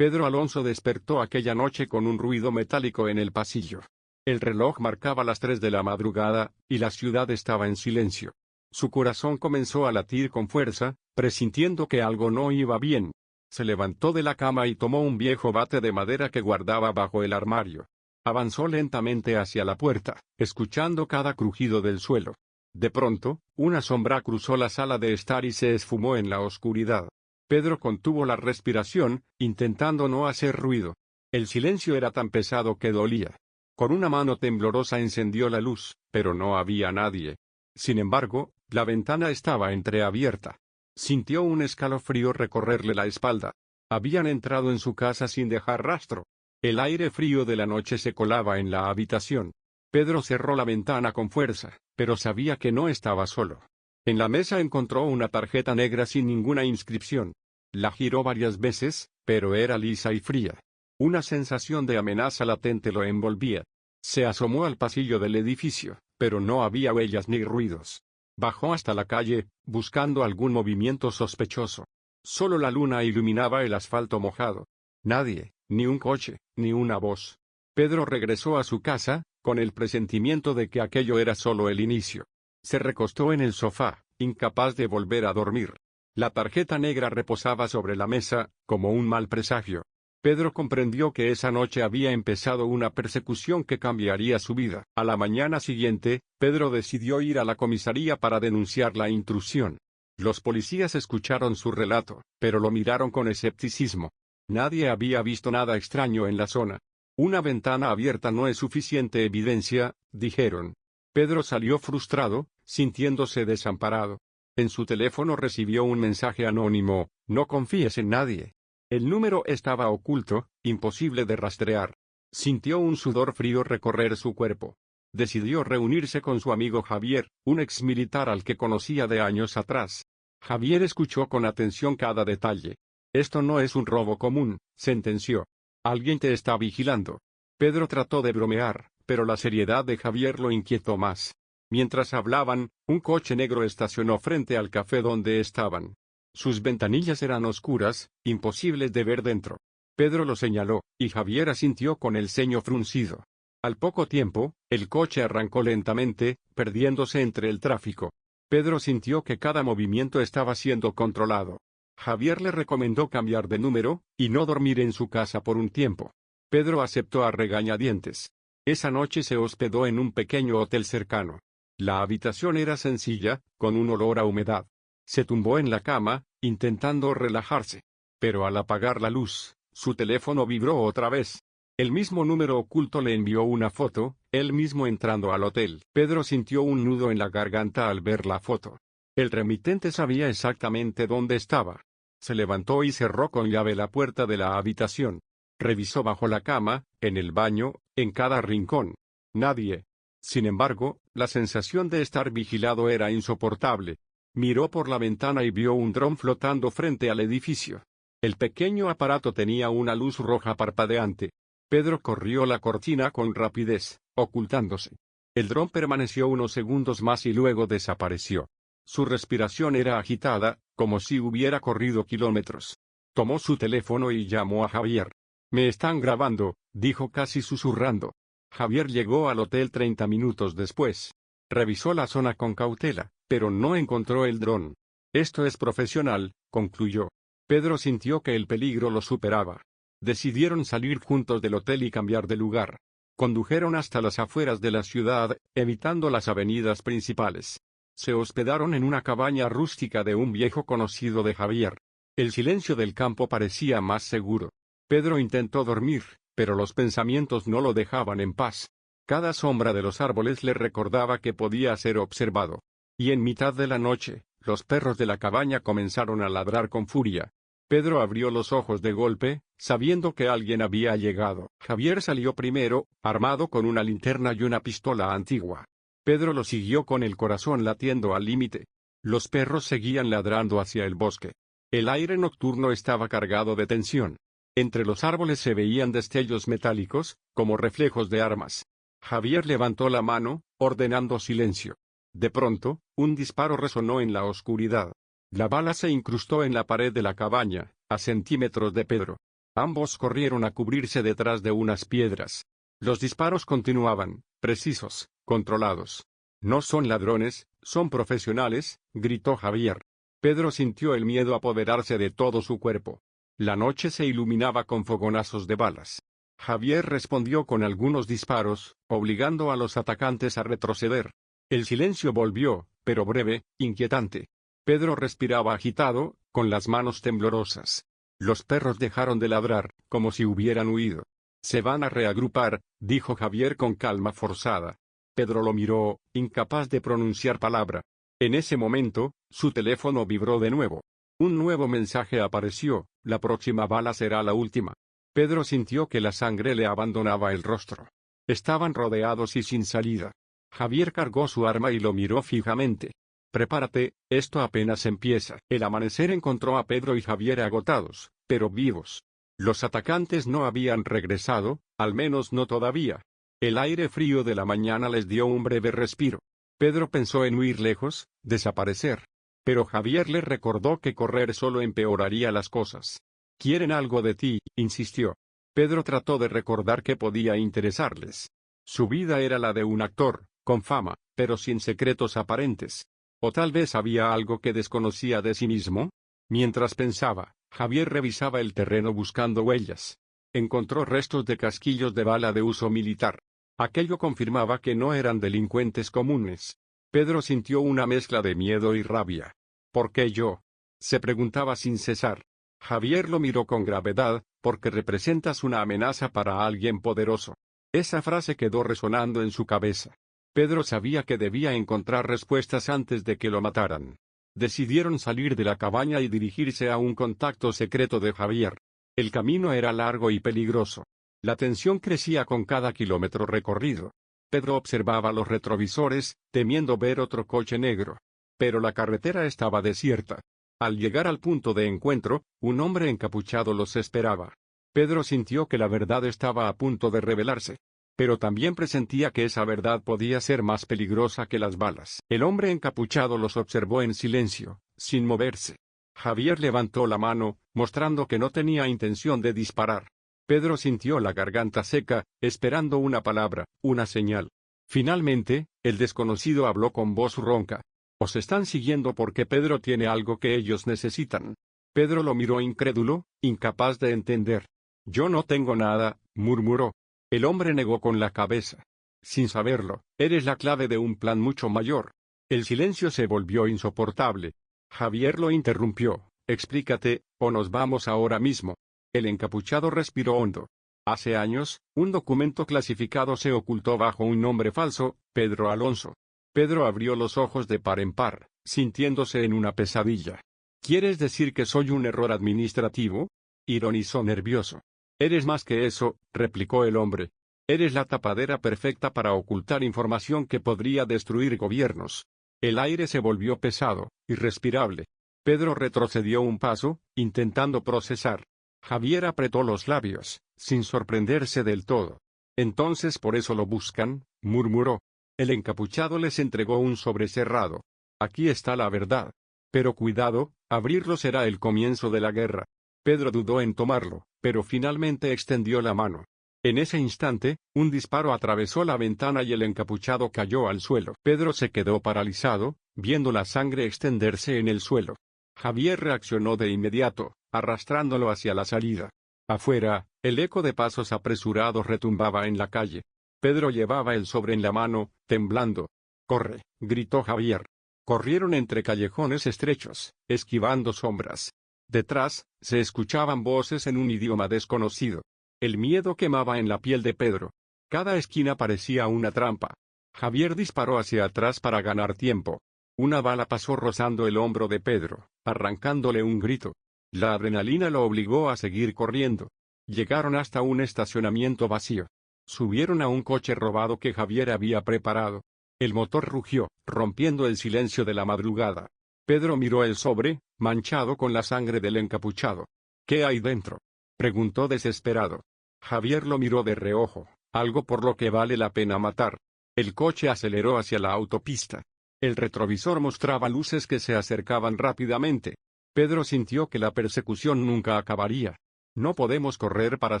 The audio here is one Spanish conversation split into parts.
Pedro Alonso despertó aquella noche con un ruido metálico en el pasillo. El reloj marcaba las 3 de la madrugada, y la ciudad estaba en silencio. Su corazón comenzó a latir con fuerza, presintiendo que algo no iba bien. Se levantó de la cama y tomó un viejo bate de madera que guardaba bajo el armario. Avanzó lentamente hacia la puerta, escuchando cada crujido del suelo. De pronto, una sombra cruzó la sala de estar y se esfumó en la oscuridad. Pedro contuvo la respiración, intentando no hacer ruido. El silencio era tan pesado que dolía. Con una mano temblorosa encendió la luz, pero no había nadie. Sin embargo, la ventana estaba entreabierta. Sintió un escalofrío recorrerle la espalda. Habían entrado en su casa sin dejar rastro. El aire frío de la noche se colaba en la habitación. Pedro cerró la ventana con fuerza, pero sabía que no estaba solo. En la mesa encontró una tarjeta negra sin ninguna inscripción. La giró varias veces, pero era lisa y fría. Una sensación de amenaza latente lo envolvía. Se asomó al pasillo del edificio, pero no había huellas ni ruidos. Bajó hasta la calle, buscando algún movimiento sospechoso. Solo la luna iluminaba el asfalto mojado. Nadie, ni un coche, ni una voz. Pedro regresó a su casa, con el presentimiento de que aquello era solo el inicio. Se recostó en el sofá, incapaz de volver a dormir. La tarjeta negra reposaba sobre la mesa, como un mal presagio. Pedro comprendió que esa noche había empezado una persecución que cambiaría su vida. A la mañana siguiente, Pedro decidió ir a la comisaría para denunciar la intrusión. Los policías escucharon su relato, pero lo miraron con escepticismo. Nadie había visto nada extraño en la zona. Una ventana abierta no es suficiente evidencia, dijeron. Pedro salió frustrado, sintiéndose desamparado. En su teléfono recibió un mensaje anónimo: no confíes en nadie. El número estaba oculto, imposible de rastrear. Sintió un sudor frío recorrer su cuerpo. Decidió reunirse con su amigo Javier, un exmilitar al que conocía de años atrás. Javier escuchó con atención cada detalle. Esto no es un robo común, sentenció. Alguien te está vigilando. Pedro trató de bromear, pero la seriedad de Javier lo inquietó más. Mientras hablaban, un coche negro estacionó frente al café donde estaban. Sus ventanillas eran oscuras, imposibles de ver dentro. Pedro lo señaló, y Javier asintió con el ceño fruncido. Al poco tiempo, el coche arrancó lentamente, perdiéndose entre el tráfico. Pedro sintió que cada movimiento estaba siendo controlado. Javier le recomendó cambiar de número, y no dormir en su casa por un tiempo. Pedro aceptó a regañadientes. Esa noche se hospedó en un pequeño hotel cercano. La habitación era sencilla, con un olor a humedad. Se tumbó en la cama, intentando relajarse. Pero al apagar la luz, su teléfono vibró otra vez. El mismo número oculto le envió una foto, él mismo entrando al hotel. Pedro sintió un nudo en la garganta al ver la foto. El remitente sabía exactamente dónde estaba. Se levantó y cerró con llave la puerta de la habitación. Revisó bajo la cama, en el baño, en cada rincón. Nadie. Sin embargo, la sensación de estar vigilado era insoportable. Miró por la ventana y vio un dron flotando frente al edificio. El pequeño aparato tenía una luz roja parpadeante. Pedro corrió la cortina con rapidez, ocultándose. El dron permaneció unos segundos más y luego desapareció. Su respiración era agitada, como si hubiera corrido kilómetros. Tomó su teléfono y llamó a Javier. «Me están grabando», dijo casi susurrando. Javier llegó al hotel 30 minutos después. Revisó la zona con cautela, pero no encontró el dron. «Esto es profesional», concluyó. Pedro sintió que el peligro lo superaba. Decidieron salir juntos del hotel y cambiar de lugar. Condujeron hasta las afueras de la ciudad, evitando las avenidas principales. Se hospedaron en una cabaña rústica de un viejo conocido de Javier. El silencio del campo parecía más seguro. Pedro intentó dormir, pero los pensamientos no lo dejaban en paz. Cada sombra de los árboles le recordaba que podía ser observado. Y en mitad de la noche, los perros de la cabaña comenzaron a ladrar con furia. Pedro abrió los ojos de golpe, sabiendo que alguien había llegado. Javier salió primero, armado con una linterna y una pistola antigua. Pedro lo siguió con el corazón latiendo al límite. Los perros seguían ladrando hacia el bosque. El aire nocturno estaba cargado de tensión. Entre los árboles se veían destellos metálicos, como reflejos de armas. Javier levantó la mano, ordenando silencio. De pronto, un disparo resonó en la oscuridad. La bala se incrustó en la pared de la cabaña, a centímetros de Pedro. Ambos corrieron a cubrirse detrás de unas piedras. Los disparos continuaban, precisos, controlados. «No son ladrones, son profesionales», gritó Javier. Pedro sintió el miedo apoderarse de todo su cuerpo. La noche se iluminaba con fogonazos de balas. Javier respondió con algunos disparos, obligando a los atacantes a retroceder. El silencio volvió, pero breve, inquietante. Pedro respiraba agitado, con las manos temblorosas. Los perros dejaron de ladrar, como si hubieran huido. «Se van a reagrupar», dijo Javier con calma forzada. Pedro lo miró, incapaz de pronunciar palabra. En ese momento, su teléfono vibró de nuevo. Un nuevo mensaje apareció: «La próxima bala será la última». Pedro sintió que la sangre le abandonaba el rostro. Estaban rodeados y sin salida. Javier cargó su arma y lo miró fijamente. «Prepárate, esto apenas empieza». El amanecer encontró a Pedro y Javier agotados, pero vivos. Los atacantes no habían regresado, al menos no todavía. El aire frío de la mañana les dio un breve respiro. Pedro pensó en huir lejos, desaparecer. Pero Javier le recordó que correr solo empeoraría las cosas. «Quieren algo de ti», insistió. Pedro trató de recordar qué podía interesarles. Su vida era la de un actor, con fama, pero sin secretos aparentes. ¿O tal vez había algo que desconocía de sí mismo? Mientras pensaba, Javier revisaba el terreno buscando huellas. Encontró restos de casquillos de bala de uso militar. Aquello confirmaba que no eran delincuentes comunes. Pedro sintió una mezcla de miedo y rabia. «¿Por qué yo?», se preguntaba sin cesar. Javier lo miró con gravedad: «Porque representas una amenaza para alguien poderoso». Esa frase quedó resonando en su cabeza. Pedro sabía que debía encontrar respuestas antes de que lo mataran. Decidieron salir de la cabaña y dirigirse a un contacto secreto de Javier. El camino era largo y peligroso. La tensión crecía con cada kilómetro recorrido. Pedro observaba los retrovisores, temiendo ver otro coche negro. Pero la carretera estaba desierta. Al llegar al punto de encuentro, un hombre encapuchado los esperaba. Pedro sintió que la verdad estaba a punto de revelarse. Pero también presentía que esa verdad podía ser más peligrosa que las balas. El hombre encapuchado los observó en silencio, sin moverse. Javier levantó la mano, mostrando que no tenía intención de disparar. Pedro sintió la garganta seca, esperando una palabra, una señal. Finalmente, el desconocido habló con voz ronca. «Os están siguiendo porque Pedro tiene algo que ellos necesitan». Pedro lo miró incrédulo, incapaz de entender. «Yo no tengo nada», murmuró. El hombre negó con la cabeza. «Sin saberlo, eres la clave de un plan mucho mayor». El silencio se volvió insoportable. Javier lo interrumpió. «Explícate, o nos vamos ahora mismo». El encapuchado respiró hondo. Hace años, un documento clasificado se ocultó bajo un nombre falso: Pedro Alonso. Pedro abrió los ojos de par en par, sintiéndose en una pesadilla. «¿Quieres decir que soy un error administrativo?», ironizó nervioso. «Eres más que eso», replicó el hombre. «Eres la tapadera perfecta para ocultar información que podría destruir gobiernos». El aire se volvió pesado, irrespirable. Pedro retrocedió un paso, intentando procesar. Javier apretó los labios, sin sorprenderse del todo. «Entonces por eso lo buscan», murmuró. El encapuchado les entregó un sobre cerrado. «Aquí está la verdad. Pero cuidado, abrirlo será el comienzo de la guerra». Pedro dudó en tomarlo, pero finalmente extendió la mano. En ese instante, un disparo atravesó la ventana y el encapuchado cayó al suelo. Pedro se quedó paralizado, viendo la sangre extenderse en el suelo. Javier reaccionó de inmediato, arrastrándolo hacia la salida. Afuera, el eco de pasos apresurados retumbaba en la calle. Pedro llevaba el sobre en la mano, temblando. «¡Corre!», gritó Javier. Corrieron entre callejones estrechos, esquivando sombras. Detrás, se escuchaban voces en un idioma desconocido. El miedo quemaba en la piel de Pedro. Cada esquina parecía una trampa. Javier disparó hacia atrás para ganar tiempo. Una bala pasó rozando el hombro de Pedro, arrancándole un grito. La adrenalina lo obligó a seguir corriendo. Llegaron hasta un estacionamiento vacío. Subieron a un coche robado que Javier había preparado. El motor rugió, rompiendo el silencio de la madrugada. Pedro miró el sobre, manchado con la sangre del encapuchado. «¿Qué hay dentro?», preguntó desesperado. Javier lo miró de reojo. «Algo por lo que vale la pena matar». El coche aceleró hacia la autopista. El retrovisor mostraba luces que se acercaban rápidamente. Pedro sintió que la persecución nunca acabaría. No podemos correr para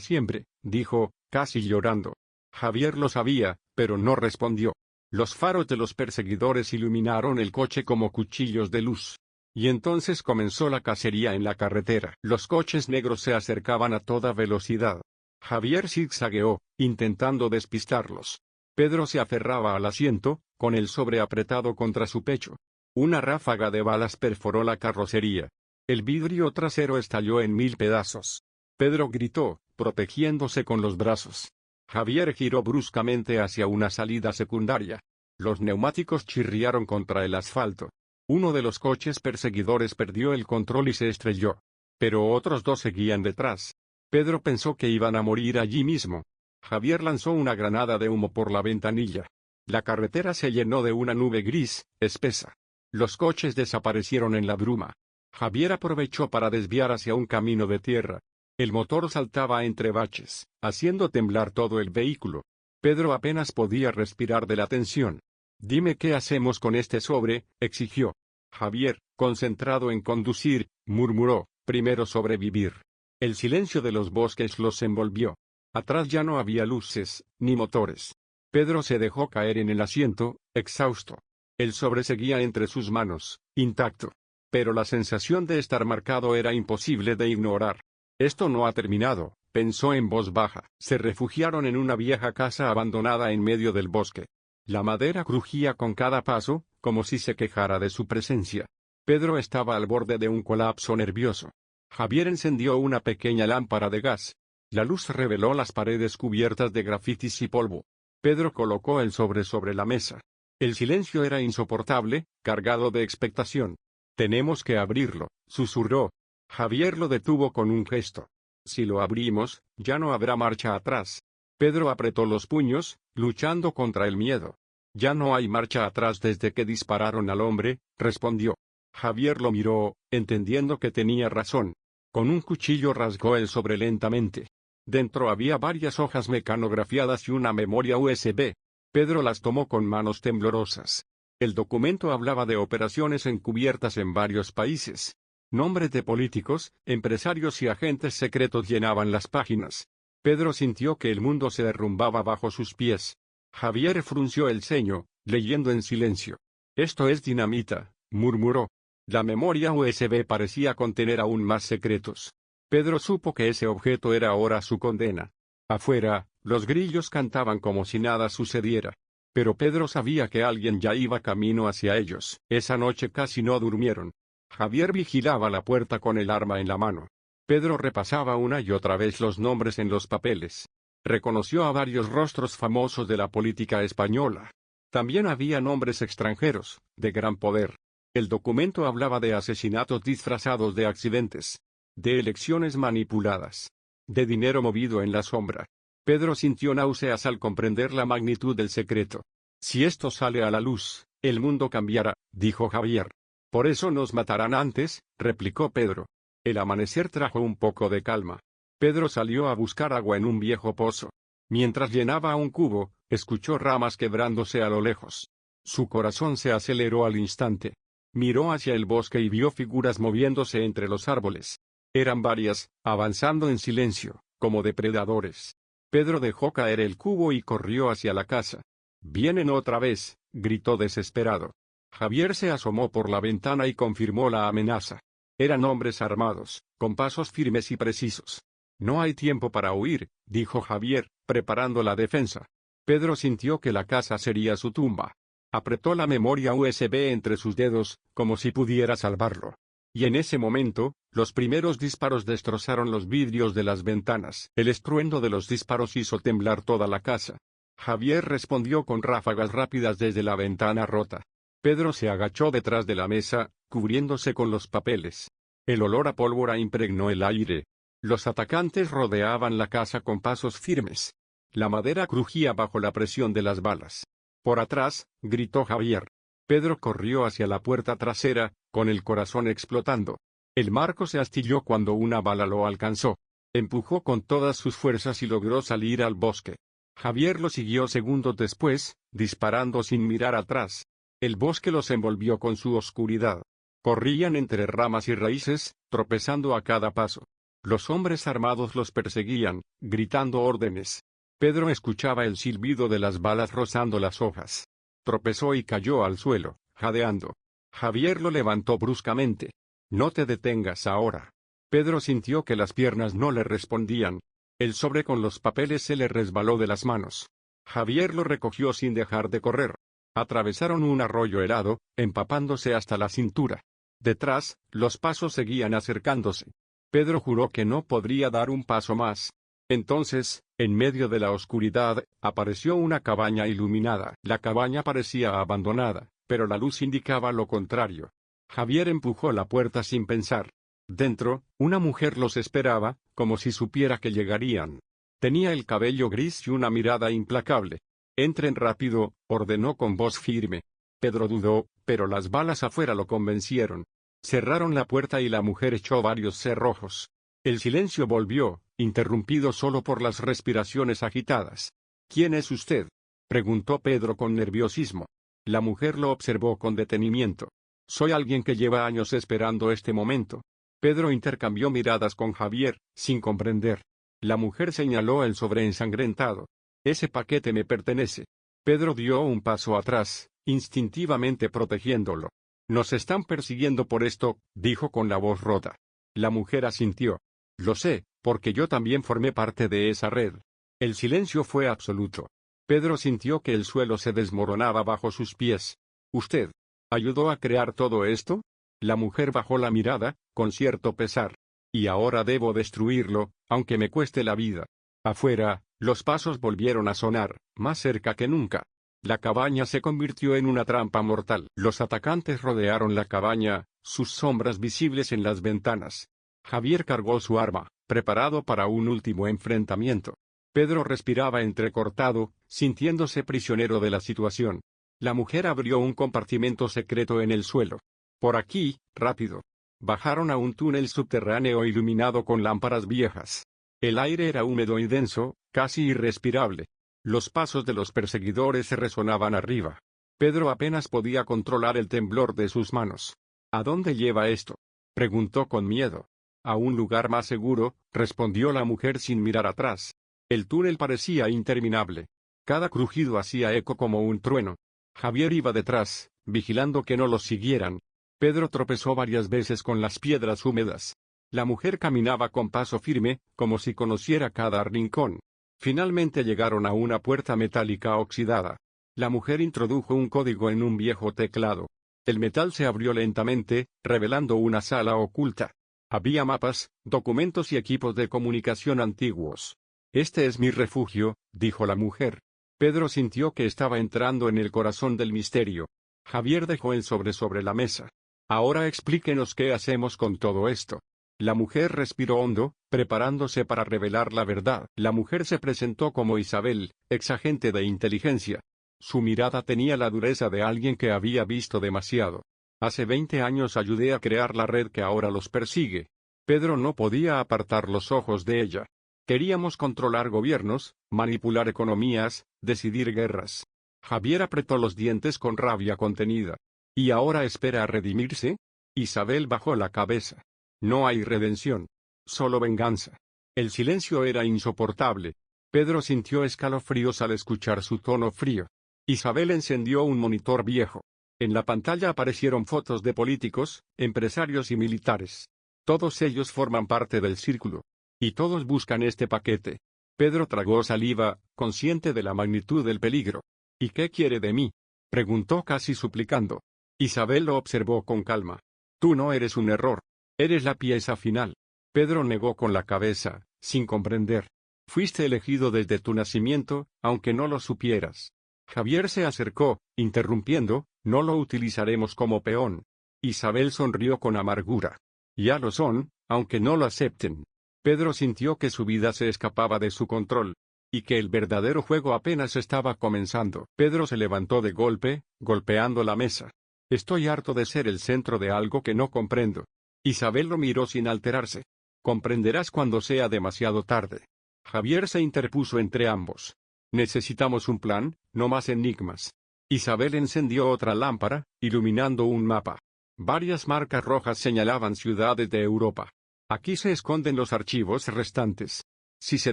siempre, dijo, casi llorando. Javier lo sabía, pero no respondió. Los faros de los perseguidores iluminaron el coche como cuchillos de luz. Y entonces comenzó la cacería en la carretera. Los coches negros se acercaban a toda velocidad. Javier zigzagueó, intentando despistarlos. Pedro se aferraba al asiento, con el sobre apretado contra su pecho. Una ráfaga de balas perforó la carrocería. El vidrio trasero estalló en 1000 pedazos. Pedro gritó, protegiéndose con los brazos. Javier giró bruscamente hacia una salida secundaria. Los neumáticos chirriaron contra el asfalto. Uno de los coches perseguidores perdió el control y se estrelló. Pero otros dos seguían detrás. Pedro pensó que iban a morir allí mismo. Javier lanzó una granada de humo por la ventanilla. La carretera se llenó de una nube gris, espesa. Los coches desaparecieron en la bruma. Javier aprovechó para desviar hacia un camino de tierra. El motor saltaba entre baches, haciendo temblar todo el vehículo. Pedro apenas podía respirar de la tensión. «Dime qué hacemos con este sobre», exigió. Javier, concentrado en conducir, murmuró, «primero sobrevivir». El silencio de los bosques los envolvió. Atrás ya no había luces, ni motores. Pedro se dejó caer en el asiento, exhausto. El sobre seguía entre sus manos, intacto. Pero la sensación de estar marcado era imposible de ignorar. «Esto no ha terminado», pensó en voz baja. Se refugiaron en una vieja casa abandonada en medio del bosque. La madera crujía con cada paso, como si se quejara de su presencia. Pedro estaba al borde de un colapso nervioso. Javier encendió una pequeña lámpara de gas. La luz reveló las paredes cubiertas de grafitis y polvo. Pedro colocó el sobre la mesa. El silencio era insoportable, cargado de expectación. «Tenemos que abrirlo», susurró. Javier lo detuvo con un gesto. «Si lo abrimos, ya no habrá marcha atrás». Pedro apretó los puños, luchando contra el miedo. «Ya no hay marcha atrás desde que dispararon al hombre», respondió. Javier lo miró, entendiendo que tenía razón. Con un cuchillo rasgó el sobre lentamente. Dentro había varias hojas mecanografiadas y una memoria USB. Pedro las tomó con manos temblorosas. El documento hablaba de operaciones encubiertas en varios países. Nombres de políticos, empresarios y agentes secretos llenaban las páginas. Pedro sintió que el mundo se derrumbaba bajo sus pies. Javier frunció el ceño, leyendo en silencio. «Esto es dinamita», murmuró. La memoria USB parecía contener aún más secretos. Pedro supo que ese objeto era ahora su condena. Afuera, los grillos cantaban como si nada sucediera. Pero Pedro sabía que alguien ya iba camino hacia ellos. Esa noche casi no durmieron. Javier vigilaba la puerta con el arma en la mano. Pedro repasaba una y otra vez los nombres en los papeles. Reconoció a varios rostros famosos de la política española. También había nombres extranjeros, de gran poder. El documento hablaba de asesinatos disfrazados de accidentes, de elecciones manipuladas, de dinero movido en la sombra. Pedro sintió náuseas al comprender la magnitud del secreto. «Si esto sale a la luz, el mundo cambiará», dijo Javier. «Por eso nos matarán antes», replicó Pedro. El amanecer trajo un poco de calma. Pedro salió a buscar agua en un viejo pozo. Mientras llenaba un cubo, escuchó ramas quebrándose a lo lejos. Su corazón se aceleró al instante. Miró hacia el bosque y vio figuras moviéndose entre los árboles. Eran varias, avanzando en silencio, como depredadores. Pedro dejó caer el cubo y corrió hacia la casa. «Vienen otra vez», gritó desesperado. Javier se asomó por la ventana y confirmó la amenaza. Eran hombres armados, con pasos firmes y precisos. «No hay tiempo para huir», dijo Javier, preparando la defensa. Pedro sintió que la casa sería su tumba. Apretó la memoria USB entre sus dedos, como si pudiera salvarlo. Y en ese momento, los primeros disparos destrozaron los vidrios de las ventanas. El estruendo de los disparos hizo temblar toda la casa. Javier respondió con ráfagas rápidas desde la ventana rota. Pedro se agachó detrás de la mesa, cubriéndose con los papeles. El olor a pólvora impregnó el aire. Los atacantes rodeaban la casa con pasos firmes. La madera crujía bajo la presión de las balas. «Por atrás», gritó Javier. Pedro corrió hacia la puerta trasera, con el corazón explotando. El marco se astilló cuando una bala lo alcanzó. Empujó con todas sus fuerzas y logró salir al bosque. Javier lo siguió segundos después, disparando sin mirar atrás. El bosque los envolvió con su oscuridad. Corrían entre ramas y raíces, tropezando a cada paso. Los hombres armados los perseguían, gritando órdenes. Pedro escuchaba el silbido de las balas rozando las hojas. Tropezó y cayó al suelo, jadeando. Javier lo levantó bruscamente. «No te detengas ahora». Pedro sintió que las piernas no le respondían. El sobre con los papeles se le resbaló de las manos. Javier lo recogió sin dejar de correr. Atravesaron un arroyo helado, empapándose hasta la cintura. Detrás, los pasos seguían acercándose. Pedro juró que no podría dar un paso más. Entonces, en medio de la oscuridad, apareció una cabaña iluminada. La cabaña parecía abandonada, pero la luz indicaba lo contrario. Javier empujó la puerta sin pensar. Dentro, una mujer los esperaba, como si supiera que llegarían. Tenía el cabello gris y una mirada implacable. «Entren rápido», ordenó con voz firme. Pedro dudó, pero las balas afuera lo convencieron. Cerraron la puerta y la mujer echó varios cerrojos. El silencio volvió, interrumpido solo por las respiraciones agitadas. «¿Quién es usted?», preguntó Pedro con nerviosismo. La mujer lo observó con detenimiento. «Soy alguien que lleva años esperando este momento». Pedro intercambió miradas con Javier, sin comprender. La mujer señaló el sobre ensangrentado. «Ese paquete me pertenece». Pedro dio un paso atrás, instintivamente protegiéndolo. «Nos están persiguiendo por esto», dijo con la voz rota. La mujer asintió. «Lo sé, porque yo también formé parte de esa red». El silencio fue absoluto. Pedro sintió que el suelo se desmoronaba bajo sus pies. «¿Usted ayudó a crear todo esto?». La mujer bajó la mirada, con cierto pesar. «Y ahora debo destruirlo, aunque me cueste la vida». Afuera, los pasos volvieron a sonar, más cerca que nunca. La cabaña se convirtió en una trampa mortal. Los atacantes rodearon la cabaña, sus sombras visibles en las ventanas. Javier cargó su arma, preparado para un último enfrentamiento. Pedro respiraba entrecortado, sintiéndose prisionero de la situación. La mujer abrió un compartimento secreto en el suelo. «Por aquí, rápido». Bajaron a un túnel subterráneo iluminado con lámparas viejas. El aire era húmedo y denso, casi irrespirable. Los pasos de los perseguidores se resonaban arriba. Pedro apenas podía controlar el temblor de sus manos. «¿A dónde lleva esto?», preguntó con miedo. «A un lugar más seguro», respondió la mujer sin mirar atrás. El túnel parecía interminable. Cada crujido hacía eco como un trueno. Javier iba detrás, vigilando que no los siguieran. Pedro tropezó varias veces con las piedras húmedas. La mujer caminaba con paso firme, como si conociera cada rincón. Finalmente llegaron a una puerta metálica oxidada. La mujer introdujo un código en un viejo teclado. El metal se abrió lentamente, revelando una sala oculta. Había mapas, documentos y equipos de comunicación antiguos. «Este es mi refugio», dijo la mujer. Pedro sintió que estaba entrando en el corazón del misterio. Javier dejó el sobre la mesa. «Ahora explíquenos qué hacemos con todo esto». La mujer respiró hondo, preparándose para revelar la verdad. La mujer se presentó como Isabel, exagente de inteligencia. Su mirada tenía la dureza de alguien que había visto demasiado. «Hace 20 años ayudé a crear la red que ahora los persigue». Pedro no podía apartar los ojos de ella. «Queríamos controlar gobiernos, manipular economías, decidir guerras». Javier apretó los dientes con rabia contenida. «¿Y ahora espera a redimirse?». Isabel bajó la cabeza. «No hay redención. Solo venganza». El silencio era insoportable. Pedro sintió escalofríos al escuchar su tono frío. Isabel encendió un monitor viejo. En la pantalla aparecieron fotos de políticos, empresarios y militares. Todos ellos forman parte del círculo. Y todos buscan este paquete. Pedro tragó saliva, consciente de la magnitud del peligro. «¿Y qué quiere de mí?», preguntó casi suplicando. Isabel lo observó con calma. «Tú no eres un error. Eres la pieza final». Pedro negó con la cabeza, sin comprender. «Fuiste elegido desde tu nacimiento, aunque no lo supieras». Javier se acercó, interrumpiendo. «No lo utilizaremos como peón». Isabel sonrió con amargura. «Ya lo son, aunque no lo acepten». Pedro sintió que su vida se escapaba de su control. Y que el verdadero juego apenas estaba comenzando. Pedro se levantó de golpe, golpeando la mesa. «Estoy harto de ser el centro de algo que no comprendo». Isabel lo miró sin alterarse. «Comprenderás cuando sea demasiado tarde». Javier se interpuso entre ambos. «Necesitamos un plan, no más enigmas». Isabel encendió otra lámpara, iluminando un mapa. Varias marcas rojas señalaban ciudades de Europa. Aquí se esconden los archivos restantes. Si se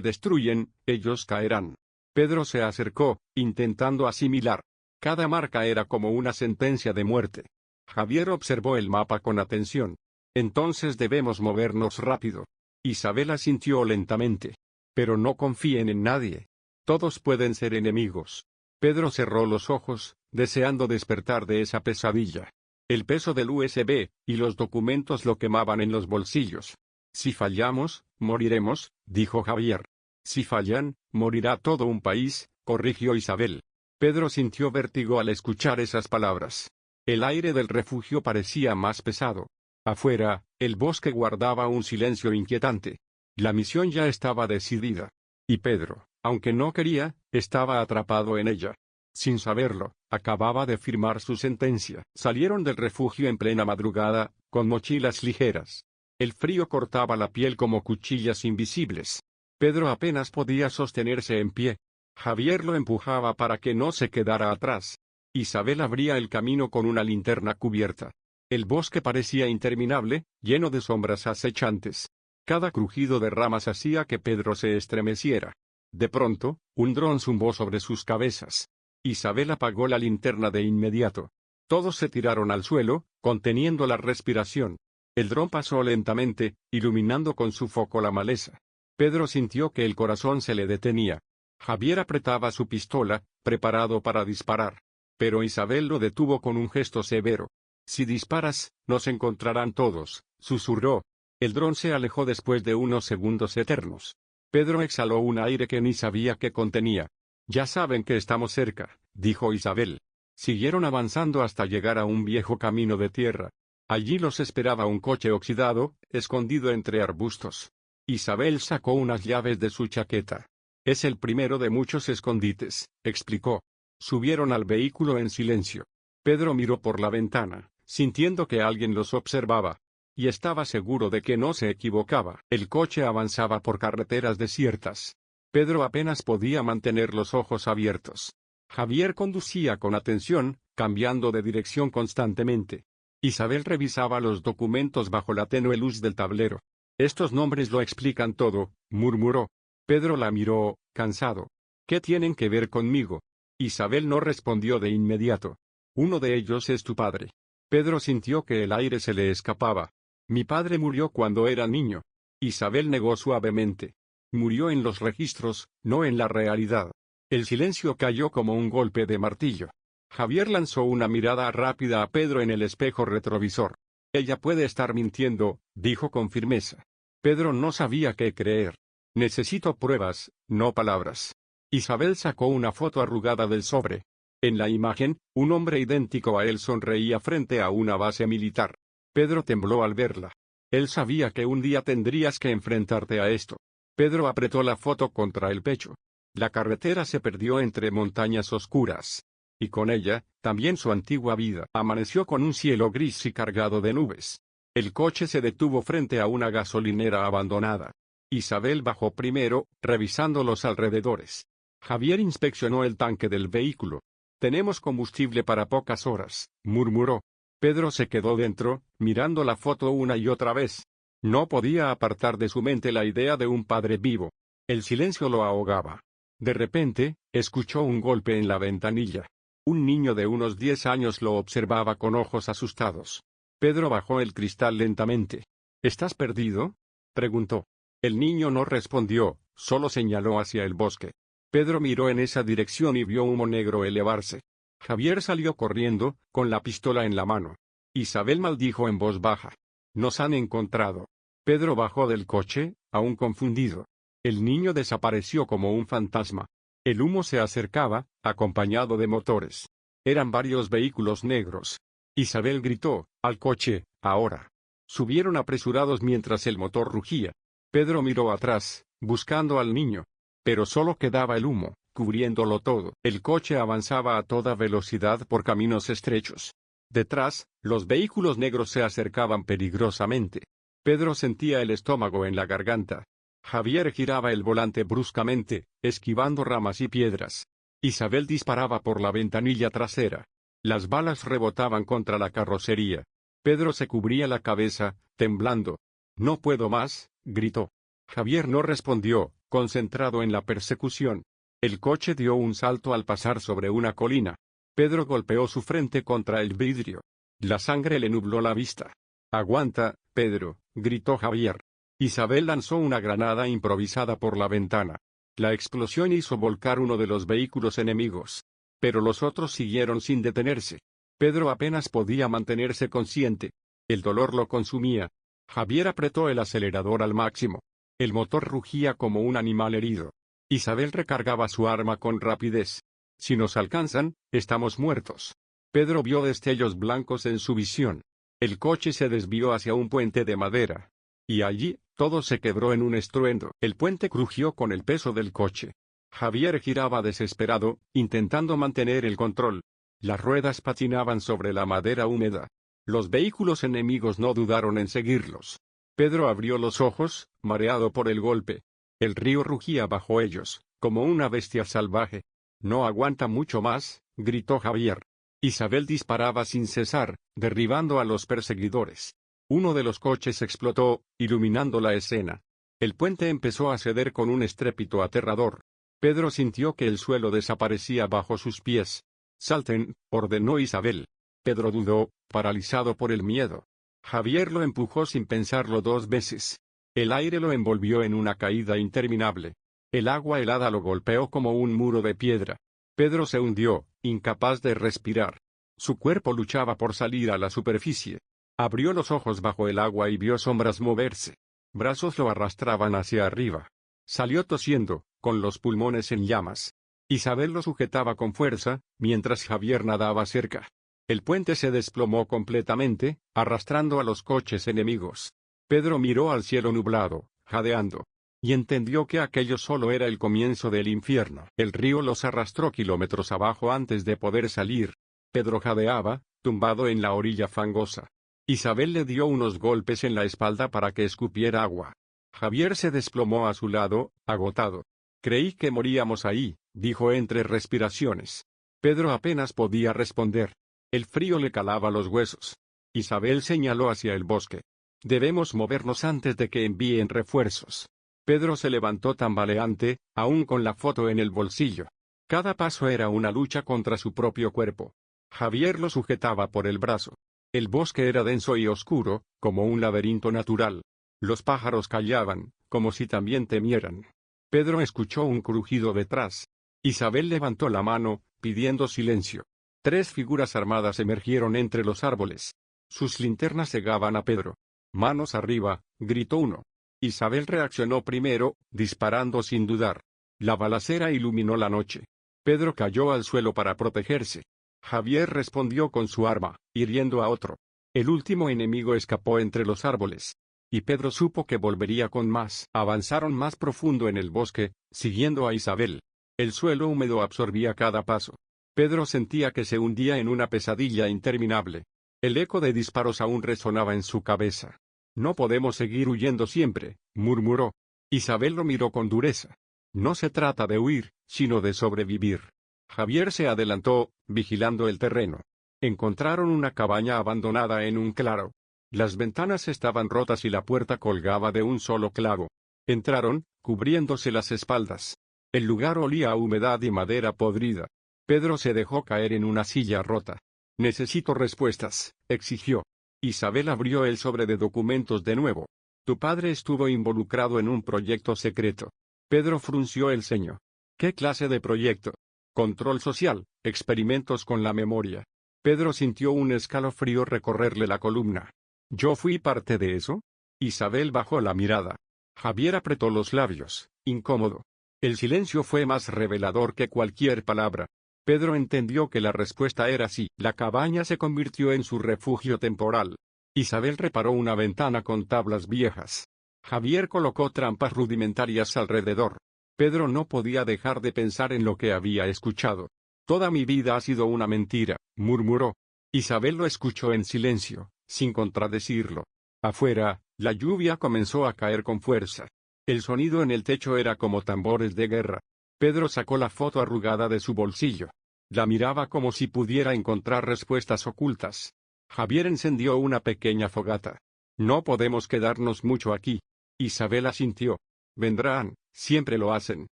destruyen, ellos caerán. Pedro se acercó, intentando asimilar. Cada marca era como una sentencia de muerte. Javier observó el mapa con atención. Entonces debemos movernos rápido. Isabel asintió lentamente. Pero no confíen en nadie. Todos pueden ser enemigos. Pedro cerró los ojos, deseando despertar de esa pesadilla. El peso del USB y los documentos lo quemaban en los bolsillos. Si fallamos, moriremos, dijo Javier. Si fallan, morirá todo un país, corrigió Isabel. Pedro sintió vértigo al escuchar esas palabras. El aire del refugio parecía más pesado. Afuera, el bosque guardaba un silencio inquietante. La misión ya estaba decidida. Y Pedro, aunque no quería, estaba atrapado en ella. Sin saberlo, acababa de firmar su sentencia. Salieron del refugio en plena madrugada, con mochilas ligeras. El frío cortaba la piel como cuchillas invisibles. Pedro apenas podía sostenerse en pie. Javier lo empujaba para que no se quedara atrás. Isabel abría el camino con una linterna cubierta. El bosque parecía interminable, lleno de sombras acechantes. Cada crujido de ramas hacía que Pedro se estremeciera. De pronto, un dron zumbó sobre sus cabezas. Isabel apagó la linterna de inmediato. Todos se tiraron al suelo, conteniendo la respiración. El dron pasó lentamente, iluminando con su foco la maleza. Pedro sintió que el corazón se le detenía. Javier apretaba su pistola, preparado para disparar. Pero Isabel lo detuvo con un gesto severo. Si disparas, nos encontrarán todos, susurró. El dron se alejó después de unos segundos eternos. Pedro exhaló un aire que ni sabía que contenía. Ya saben que estamos cerca, dijo Isabel. Siguieron avanzando hasta llegar a un viejo camino de tierra. Allí los esperaba un coche oxidado, escondido entre arbustos. Isabel sacó unas llaves de su chaqueta. Es el primero de muchos escondites, explicó. Subieron al vehículo en silencio. Pedro miró por la ventana, sintiendo que alguien los observaba. Y estaba seguro de que no se equivocaba. El coche avanzaba por carreteras desiertas. Pedro apenas podía mantener los ojos abiertos. Javier conducía con atención, cambiando de dirección constantemente. Isabel revisaba los documentos bajo la tenue luz del tablero. Estos nombres lo explican todo, murmuró. Pedro la miró, cansado. ¿Qué tienen que ver conmigo? Isabel no respondió de inmediato. Uno de ellos es tu padre. Pedro sintió que el aire se le escapaba. Mi padre murió cuando era niño. Isabel negó suavemente. Murió en los registros, no en la realidad. El silencio cayó como un golpe de martillo. Javier lanzó una mirada rápida a Pedro en el espejo retrovisor. Ella puede estar mintiendo, dijo con firmeza. Pedro no sabía qué creer. Necesito pruebas, no palabras. Isabel sacó una foto arrugada del sobre. En la imagen, un hombre idéntico a él sonreía frente a una base militar. Pedro tembló al verla. Él sabía que un día tendrías que enfrentarte a esto. Pedro apretó la foto contra el pecho. La carretera se perdió entre montañas oscuras. Y con ella, también su antigua vida. Amaneció con un cielo gris y cargado de nubes. El coche se detuvo frente a una gasolinera abandonada. Isabel bajó primero, revisando los alrededores. Javier inspeccionó el tanque del vehículo. Tenemos combustible para pocas horas, murmuró. Pedro se quedó dentro, mirando la foto una y otra vez. No podía apartar de su mente la idea de un padre vivo. El silencio lo ahogaba. De repente, escuchó un golpe en la ventanilla. Un niño de unos 10 años lo observaba con ojos asustados. Pedro bajó el cristal lentamente. ¿Estás perdido?, preguntó. El niño no respondió, solo señaló hacia el bosque. Pedro miró en esa dirección y vio humo negro elevarse. Javier salió corriendo, con la pistola en la mano. Isabel maldijo en voz baja. Nos han encontrado. Pedro bajó del coche, aún confundido. El niño desapareció como un fantasma. El humo se acercaba, acompañado de motores. Eran varios vehículos negros. Isabel gritó, «¡Al coche, ahora!». Subieron apresurados mientras el motor rugía. Pedro miró atrás, buscando al niño. Pero solo quedaba el humo, cubriéndolo todo. El coche avanzaba a toda velocidad por caminos estrechos. Detrás, los vehículos negros se acercaban peligrosamente. Pedro sentía el estómago en la garganta. Javier giraba el volante bruscamente, esquivando ramas y piedras. Isabel disparaba por la ventanilla trasera. Las balas rebotaban contra la carrocería. Pedro se cubría la cabeza, temblando. No puedo más, gritó. Javier no respondió, concentrado en la persecución. El coche dio un salto al pasar sobre una colina. Pedro golpeó su frente contra el vidrio. La sangre le nubló la vista. Aguanta, Pedro, gritó Javier. Isabel lanzó una granada improvisada por la ventana. La explosión hizo volcar uno de los vehículos enemigos. Pero los otros siguieron sin detenerse. Pedro apenas podía mantenerse consciente. El dolor lo consumía. Javier apretó el acelerador al máximo. El motor rugía como un animal herido. Isabel recargaba su arma con rapidez. Si nos alcanzan, estamos muertos. Pedro vio destellos blancos en su visión. El coche se desvió hacia un puente de madera. Y allí, todo se quebró en un estruendo. El puente crujió con el peso del coche. Javier giraba desesperado, intentando mantener el control. Las ruedas patinaban sobre la madera húmeda. Los vehículos enemigos no dudaron en seguirlos. Pedro abrió los ojos, mareado por el golpe. El río rugía bajo ellos, como una bestia salvaje. No aguanta mucho más, gritó Javier. Isabel disparaba sin cesar, derribando a los perseguidores. Uno de los coches explotó, iluminando la escena. El puente empezó a ceder con un estrépito aterrador. Pedro sintió que el suelo desaparecía bajo sus pies. «Salten», ordenó Isabel. Pedro dudó, paralizado por el miedo. Javier lo empujó sin pensarlo 2 veces. El aire lo envolvió en una caída interminable. El agua helada lo golpeó como un muro de piedra. Pedro se hundió, incapaz de respirar. Su cuerpo luchaba por salir a la superficie. Abrió los ojos bajo el agua y vio sombras moverse. Brazos lo arrastraban hacia arriba. Salió tosiendo, con los pulmones en llamas. Isabel lo sujetaba con fuerza, mientras Javier nadaba cerca. El puente se desplomó completamente, arrastrando a los coches enemigos. Pedro miró al cielo nublado, jadeando. Y entendió que aquello solo era el comienzo del infierno. El río los arrastró kilómetros abajo antes de poder salir. Pedro jadeaba, tumbado en la orilla fangosa. Isabel le dio unos golpes en la espalda para que escupiera agua. Javier se desplomó a su lado, agotado. «Creí que moríamos ahí», dijo entre respiraciones. Pedro apenas podía responder. El frío le calaba los huesos. Isabel señaló hacia el bosque. «Debemos movernos antes de que envíen refuerzos». Pedro se levantó tambaleante, aún con la foto en el bolsillo. Cada paso era una lucha contra su propio cuerpo. Javier lo sujetaba por el brazo. El bosque era denso y oscuro, como un laberinto natural. Los pájaros callaban, como si también temieran. Pedro escuchó un crujido detrás. Isabel levantó la mano, pidiendo silencio. 3 figuras armadas emergieron entre los árboles. Sus linternas cegaban a Pedro. «Manos arriba», gritó uno. Isabel reaccionó primero, disparando sin dudar. La balacera iluminó la noche. Pedro cayó al suelo para protegerse. Javier respondió con su arma, hiriendo a otro. El último enemigo escapó entre los árboles. Y Pedro supo que volvería con más. Avanzaron más profundo en el bosque, siguiendo a Isabel. El suelo húmedo absorbía cada paso. Pedro sentía que se hundía en una pesadilla interminable. El eco de disparos aún resonaba en su cabeza. «No podemos seguir huyendo siempre», murmuró. Isabel lo miró con dureza. «No se trata de huir, sino de sobrevivir». Javier se adelantó, vigilando el terreno. Encontraron una cabaña abandonada en un claro. Las ventanas estaban rotas y la puerta colgaba de un solo clavo. Entraron, cubriéndose las espaldas. El lugar olía a humedad y madera podrida. Pedro se dejó caer en una silla rota. «Necesito respuestas», exigió. Isabel abrió el sobre de documentos de nuevo. «Tu padre estuvo involucrado en un proyecto secreto». Pedro frunció el ceño. «¿Qué clase de proyecto?» «Control social, experimentos con la memoria». Pedro sintió un escalofrío recorrerle la columna. «¿Yo fui parte de eso?» Isabel bajó la mirada. Javier apretó los labios, incómodo. El silencio fue más revelador que cualquier palabra. Pedro entendió que la respuesta era sí. La cabaña se convirtió en su refugio temporal. Isabel reparó una ventana con tablas viejas. Javier colocó trampas rudimentarias alrededor. Pedro no podía dejar de pensar en lo que había escuchado. «Toda mi vida ha sido una mentira», murmuró. Isabel lo escuchó en silencio, sin contradecirlo. Afuera, la lluvia comenzó a caer con fuerza. El sonido en el techo era como tambores de guerra. Pedro sacó la foto arrugada de su bolsillo. La miraba como si pudiera encontrar respuestas ocultas. Javier encendió una pequeña fogata. No podemos quedarnos mucho aquí. Isabel asintió. Vendrán, siempre lo hacen.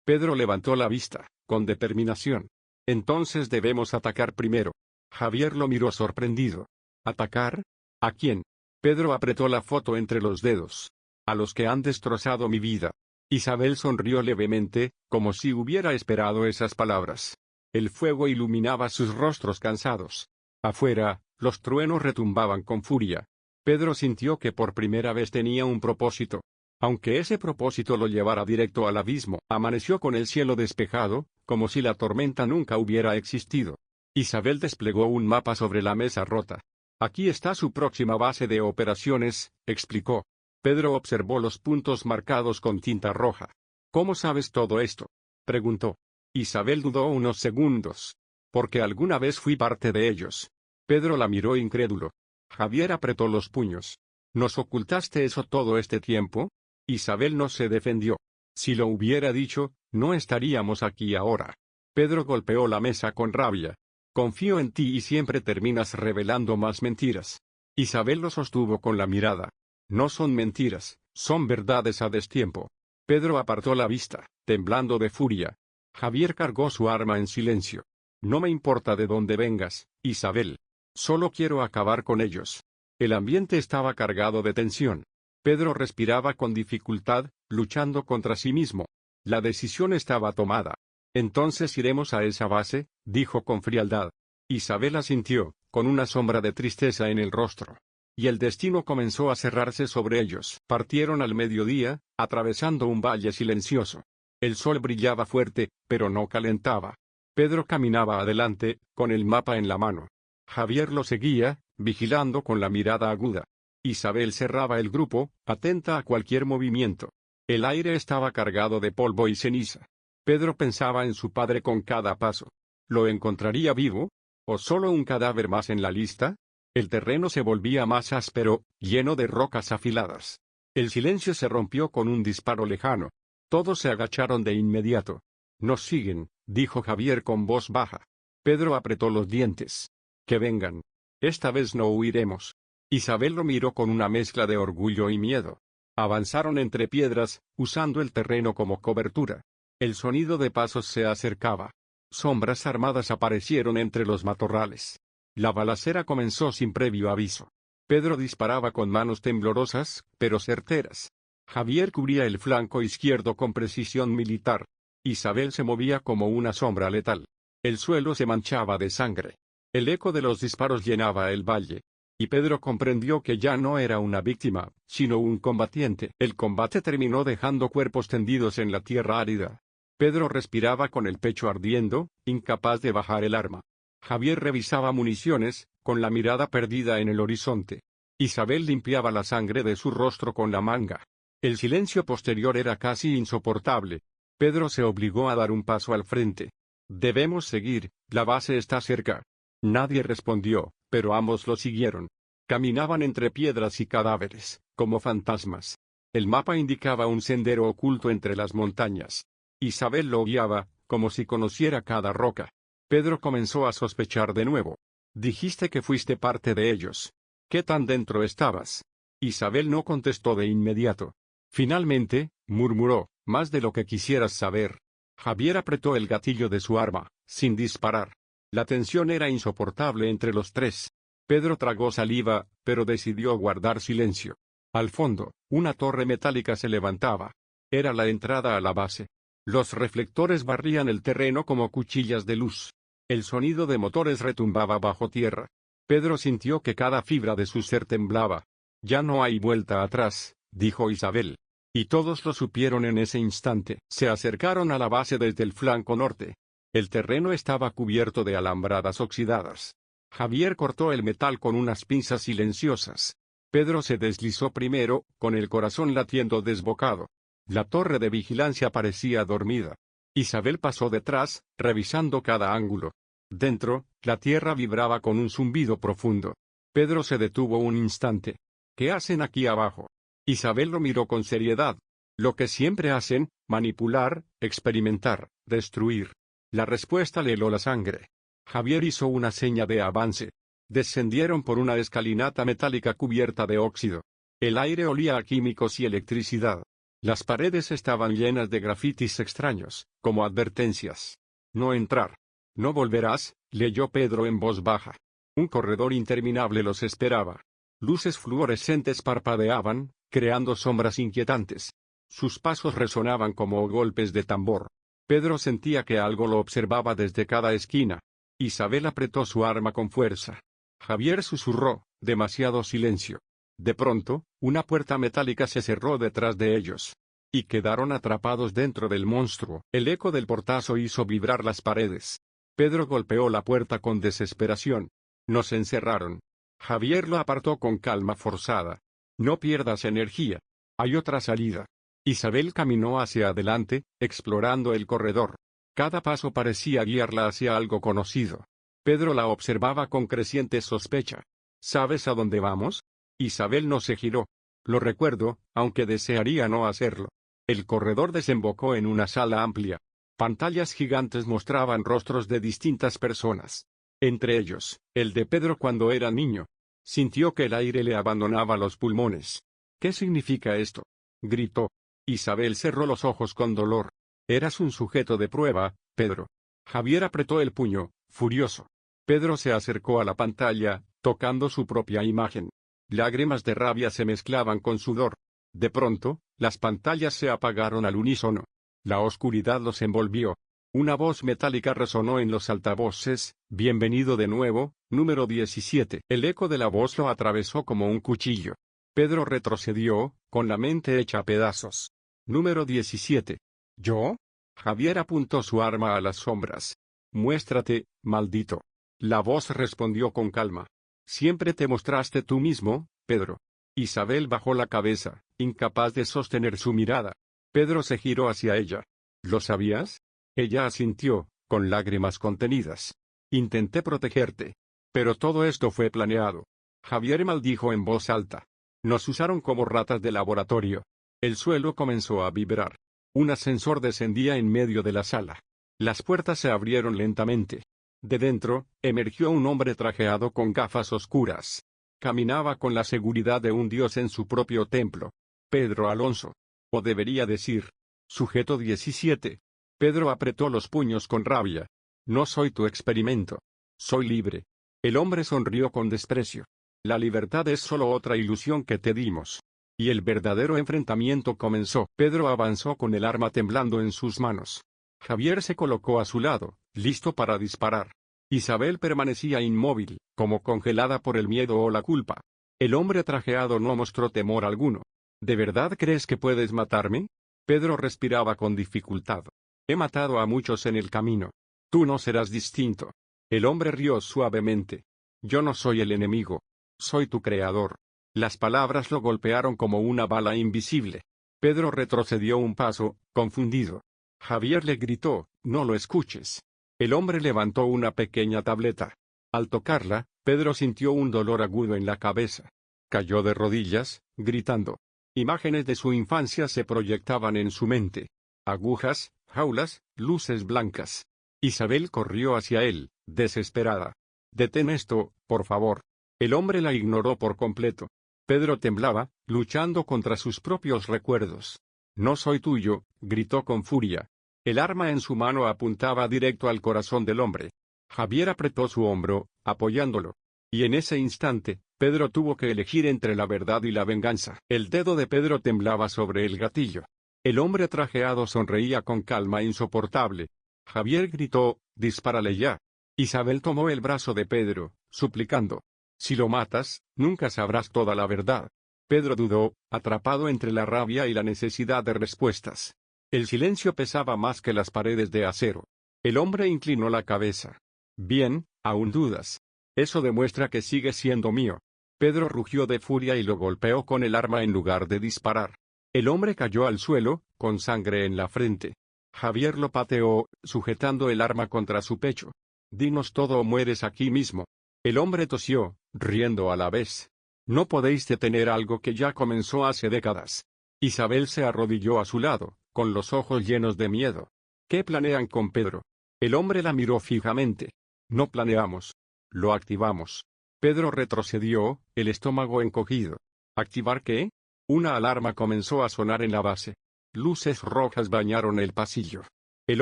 Pedro levantó la vista, con determinación. Entonces debemos atacar primero. Javier lo miró sorprendido. ¿Atacar? ¿A quién? Pedro apretó la foto entre los dedos. A los que han destrozado mi vida. Isabel sonrió levemente, como si hubiera esperado esas palabras. El fuego iluminaba sus rostros cansados. Afuera, los truenos retumbaban con furia. Pedro sintió que por primera vez tenía un propósito. Aunque ese propósito lo llevara directo al abismo, amaneció con el cielo despejado, como si la tormenta nunca hubiera existido. Isabel desplegó un mapa sobre la mesa rota. Aquí está su próxima base de operaciones, explicó. Pedro observó los puntos marcados con tinta roja. ¿Cómo sabes todo esto?, preguntó. Isabel dudó unos segundos. Porque alguna vez fui parte de ellos. Pedro la miró incrédulo. Javier apretó los puños. ¿Nos ocultaste eso todo este tiempo? Isabel no se defendió. Si lo hubiera dicho, no estaríamos aquí ahora. Pedro golpeó la mesa con rabia. Confío en ti y siempre terminas revelando más mentiras. Isabel lo sostuvo con la mirada. No son mentiras, son verdades a destiempo. Pedro apartó la vista, temblando de furia. Javier cargó su arma en silencio. No me importa de dónde vengas, Isabel. Solo quiero acabar con ellos. El ambiente estaba cargado de tensión. Pedro respiraba con dificultad, luchando contra sí mismo. La decisión estaba tomada. Entonces iremos a esa base, dijo con frialdad. Isabel asintió, con una sombra de tristeza en el rostro. Y el destino comenzó a cerrarse sobre ellos. Partieron al mediodía, atravesando un valle silencioso. El sol brillaba fuerte, pero no calentaba. Pedro caminaba adelante, con el mapa en la mano. Javier lo seguía, vigilando con la mirada aguda. Isabel cerraba el grupo, atenta a cualquier movimiento. El aire estaba cargado de polvo y ceniza. Pedro pensaba en su padre con cada paso. ¿Lo encontraría vivo? ¿O solo un cadáver más en la lista? El terreno se volvía más áspero, lleno de rocas afiladas. El silencio se rompió con un disparo lejano. Todos se agacharon de inmediato. Nos siguen, dijo Javier con voz baja. Pedro apretó los dientes. Que vengan. Esta vez no huiremos. Isabel lo miró con una mezcla de orgullo y miedo. Avanzaron entre piedras, usando el terreno como cobertura. El sonido de pasos se acercaba. Sombras armadas aparecieron entre los matorrales. La balacera comenzó sin previo aviso. Pedro disparaba con manos temblorosas, pero certeras. Javier cubría el flanco izquierdo con precisión militar. Isabel se movía como una sombra letal. El suelo se manchaba de sangre. El eco de los disparos llenaba el valle. Y Pedro comprendió que ya no era una víctima, sino un combatiente. El combate terminó dejando cuerpos tendidos en la tierra árida. Pedro respiraba con el pecho ardiendo, incapaz de bajar el arma. Javier revisaba municiones, con la mirada perdida en el horizonte. Isabel limpiaba la sangre de su rostro con la manga. El silencio posterior era casi insoportable. Pedro se obligó a dar un paso al frente. Debemos seguir, la base está cerca. Nadie respondió, pero ambos lo siguieron. Caminaban entre piedras y cadáveres, como fantasmas. El mapa indicaba un sendero oculto entre las montañas. Isabel lo guiaba, como si conociera cada roca. Pedro comenzó a sospechar de nuevo. Dijiste que fuiste parte de ellos. ¿Qué tan dentro estabas? Isabel no contestó de inmediato. Finalmente, murmuró, más de lo que quisieras saber. Javier apretó el gatillo de su arma, sin disparar. La tensión era insoportable entre los tres. Pedro tragó saliva, pero decidió guardar silencio. Al fondo, una torre metálica se levantaba. Era la entrada a la base. Los reflectores barrían el terreno como cuchillas de luz. El sonido de motores retumbaba bajo tierra. Pedro sintió que cada fibra de su ser temblaba. Ya no hay vuelta atrás, dijo Isabel. Y todos lo supieron en ese instante. Se acercaron a la base desde el flanco norte. El terreno estaba cubierto de alambradas oxidadas. Javier cortó el metal con unas pinzas silenciosas. Pedro se deslizó primero, con el corazón latiendo desbocado. La torre de vigilancia parecía dormida. Isabel pasó detrás, revisando cada ángulo. Dentro, la tierra vibraba con un zumbido profundo. Pedro se detuvo un instante. ¿Qué hacen aquí abajo? Isabel lo miró con seriedad. Lo que siempre hacen, manipular, experimentar, destruir. La respuesta le heló la sangre. Javier hizo una seña de avance. Descendieron por una escalinata metálica cubierta de óxido. El aire olía a químicos y electricidad. Las paredes estaban llenas de grafitis extraños, como advertencias. No entrar. No volverás, leyó Pedro en voz baja. Un corredor interminable los esperaba. Luces fluorescentes parpadeaban, creando sombras inquietantes. Sus pasos resonaban como golpes de tambor. Pedro sentía que algo lo observaba desde cada esquina. Isabel apretó su arma con fuerza. Javier susurró, demasiado silencio. De pronto, una puerta metálica se cerró detrás de ellos. Y quedaron atrapados dentro del monstruo. El eco del portazo hizo vibrar las paredes. Pedro golpeó la puerta con desesperación. Nos encerraron. Javier lo apartó con calma forzada. No pierdas energía. Hay otra salida. Isabel caminó hacia adelante, explorando el corredor. Cada paso parecía guiarla hacia algo conocido. Pedro la observaba con creciente sospecha. ¿Sabes a dónde vamos? Isabel no se giró. Lo recuerdo, aunque desearía no hacerlo. El corredor desembocó en una sala amplia. Pantallas gigantes mostraban rostros de distintas personas. Entre ellos, el de Pedro cuando era niño. Sintió que el aire le abandonaba los pulmones. ¿Qué significa esto? Gritó. Isabel cerró los ojos con dolor. Eras un sujeto de prueba, Pedro. Javier apretó el puño, furioso. Pedro se acercó a la pantalla, tocando su propia imagen. Lágrimas de rabia se mezclaban con sudor. De pronto, las pantallas se apagaron al unísono. La oscuridad los envolvió. Una voz metálica resonó en los altavoces, bienvenido de nuevo, número 17. El eco de la voz lo atravesó como un cuchillo. Pedro retrocedió, con la mente hecha a pedazos. Número 17. ¿Yo? Javier apuntó su arma a las sombras. Muéstrate, maldito. La voz respondió con calma. Siempre te mostraste tú mismo, Pedro. Isabel bajó la cabeza, incapaz de sostener su mirada. Pedro se giró hacia ella. ¿Lo sabías? Ella asintió, con lágrimas contenidas. Intenté protegerte. Pero todo esto fue planeado. Javier maldijo en voz alta. Nos usaron como ratas de laboratorio. El suelo comenzó a vibrar. Un ascensor descendía en medio de la sala. Las puertas se abrieron lentamente. De dentro, emergió un hombre trajeado con gafas oscuras. Caminaba con la seguridad de un dios en su propio templo. Pedro Alonso. O debería decir. Sujeto 17. Pedro apretó los puños con rabia. No soy tu experimento. Soy libre. El hombre sonrió con desprecio. La libertad es solo otra ilusión que te dimos. Y el verdadero enfrentamiento comenzó. Pedro avanzó con el arma temblando en sus manos. Javier se colocó a su lado, listo para disparar. Isabel permanecía inmóvil, como congelada por el miedo o la culpa. El hombre trajeado no mostró temor alguno. ¿De verdad crees que puedes matarme? Pedro respiraba con dificultad. He matado a muchos en el camino. Tú no serás distinto. El hombre rió suavemente. Yo no soy el enemigo. Soy tu creador. Las palabras lo golpearon como una bala invisible. Pedro retrocedió un paso, confundido. Javier le gritó, no lo escuches. El hombre levantó una pequeña tableta. Al tocarla, Pedro sintió un dolor agudo en la cabeza. Cayó de rodillas, gritando. Imágenes de su infancia se proyectaban en su mente. Agujas, jaulas, luces blancas. Isabel corrió hacia él, desesperada. Detén esto, por favor. El hombre la ignoró por completo. Pedro temblaba, luchando contra sus propios recuerdos. No soy tuyo, gritó con furia. El arma en su mano apuntaba directo al corazón del hombre. Javier apretó su hombro, apoyándolo. Y en ese instante, Pedro tuvo que elegir entre la verdad y la venganza. El dedo de Pedro temblaba sobre el gatillo. El hombre trajeado sonreía con calma insoportable. Javier gritó, dispárale ya. Isabel tomó el brazo de Pedro, suplicando. Si lo matas, nunca sabrás toda la verdad. Pedro dudó, atrapado entre la rabia y la necesidad de respuestas. El silencio pesaba más que las paredes de acero. El hombre inclinó la cabeza. Bien, aún dudas. Eso demuestra que sigue siendo mío. Pedro rugió de furia y lo golpeó con el arma en lugar de disparar. El hombre cayó al suelo, con sangre en la frente. Javier lo pateó, sujetando el arma contra su pecho. Dinos todo o mueres aquí mismo. El hombre tosió, riendo a la vez. No podéis detener algo que ya comenzó hace décadas. Isabel se arrodilló a su lado, con los ojos llenos de miedo. ¿Qué planean con Pedro? El hombre la miró fijamente. No planeamos. Lo activamos. Pedro retrocedió, el estómago encogido. ¿Activar qué? Una alarma comenzó a sonar en la base. Luces rojas bañaron el pasillo. El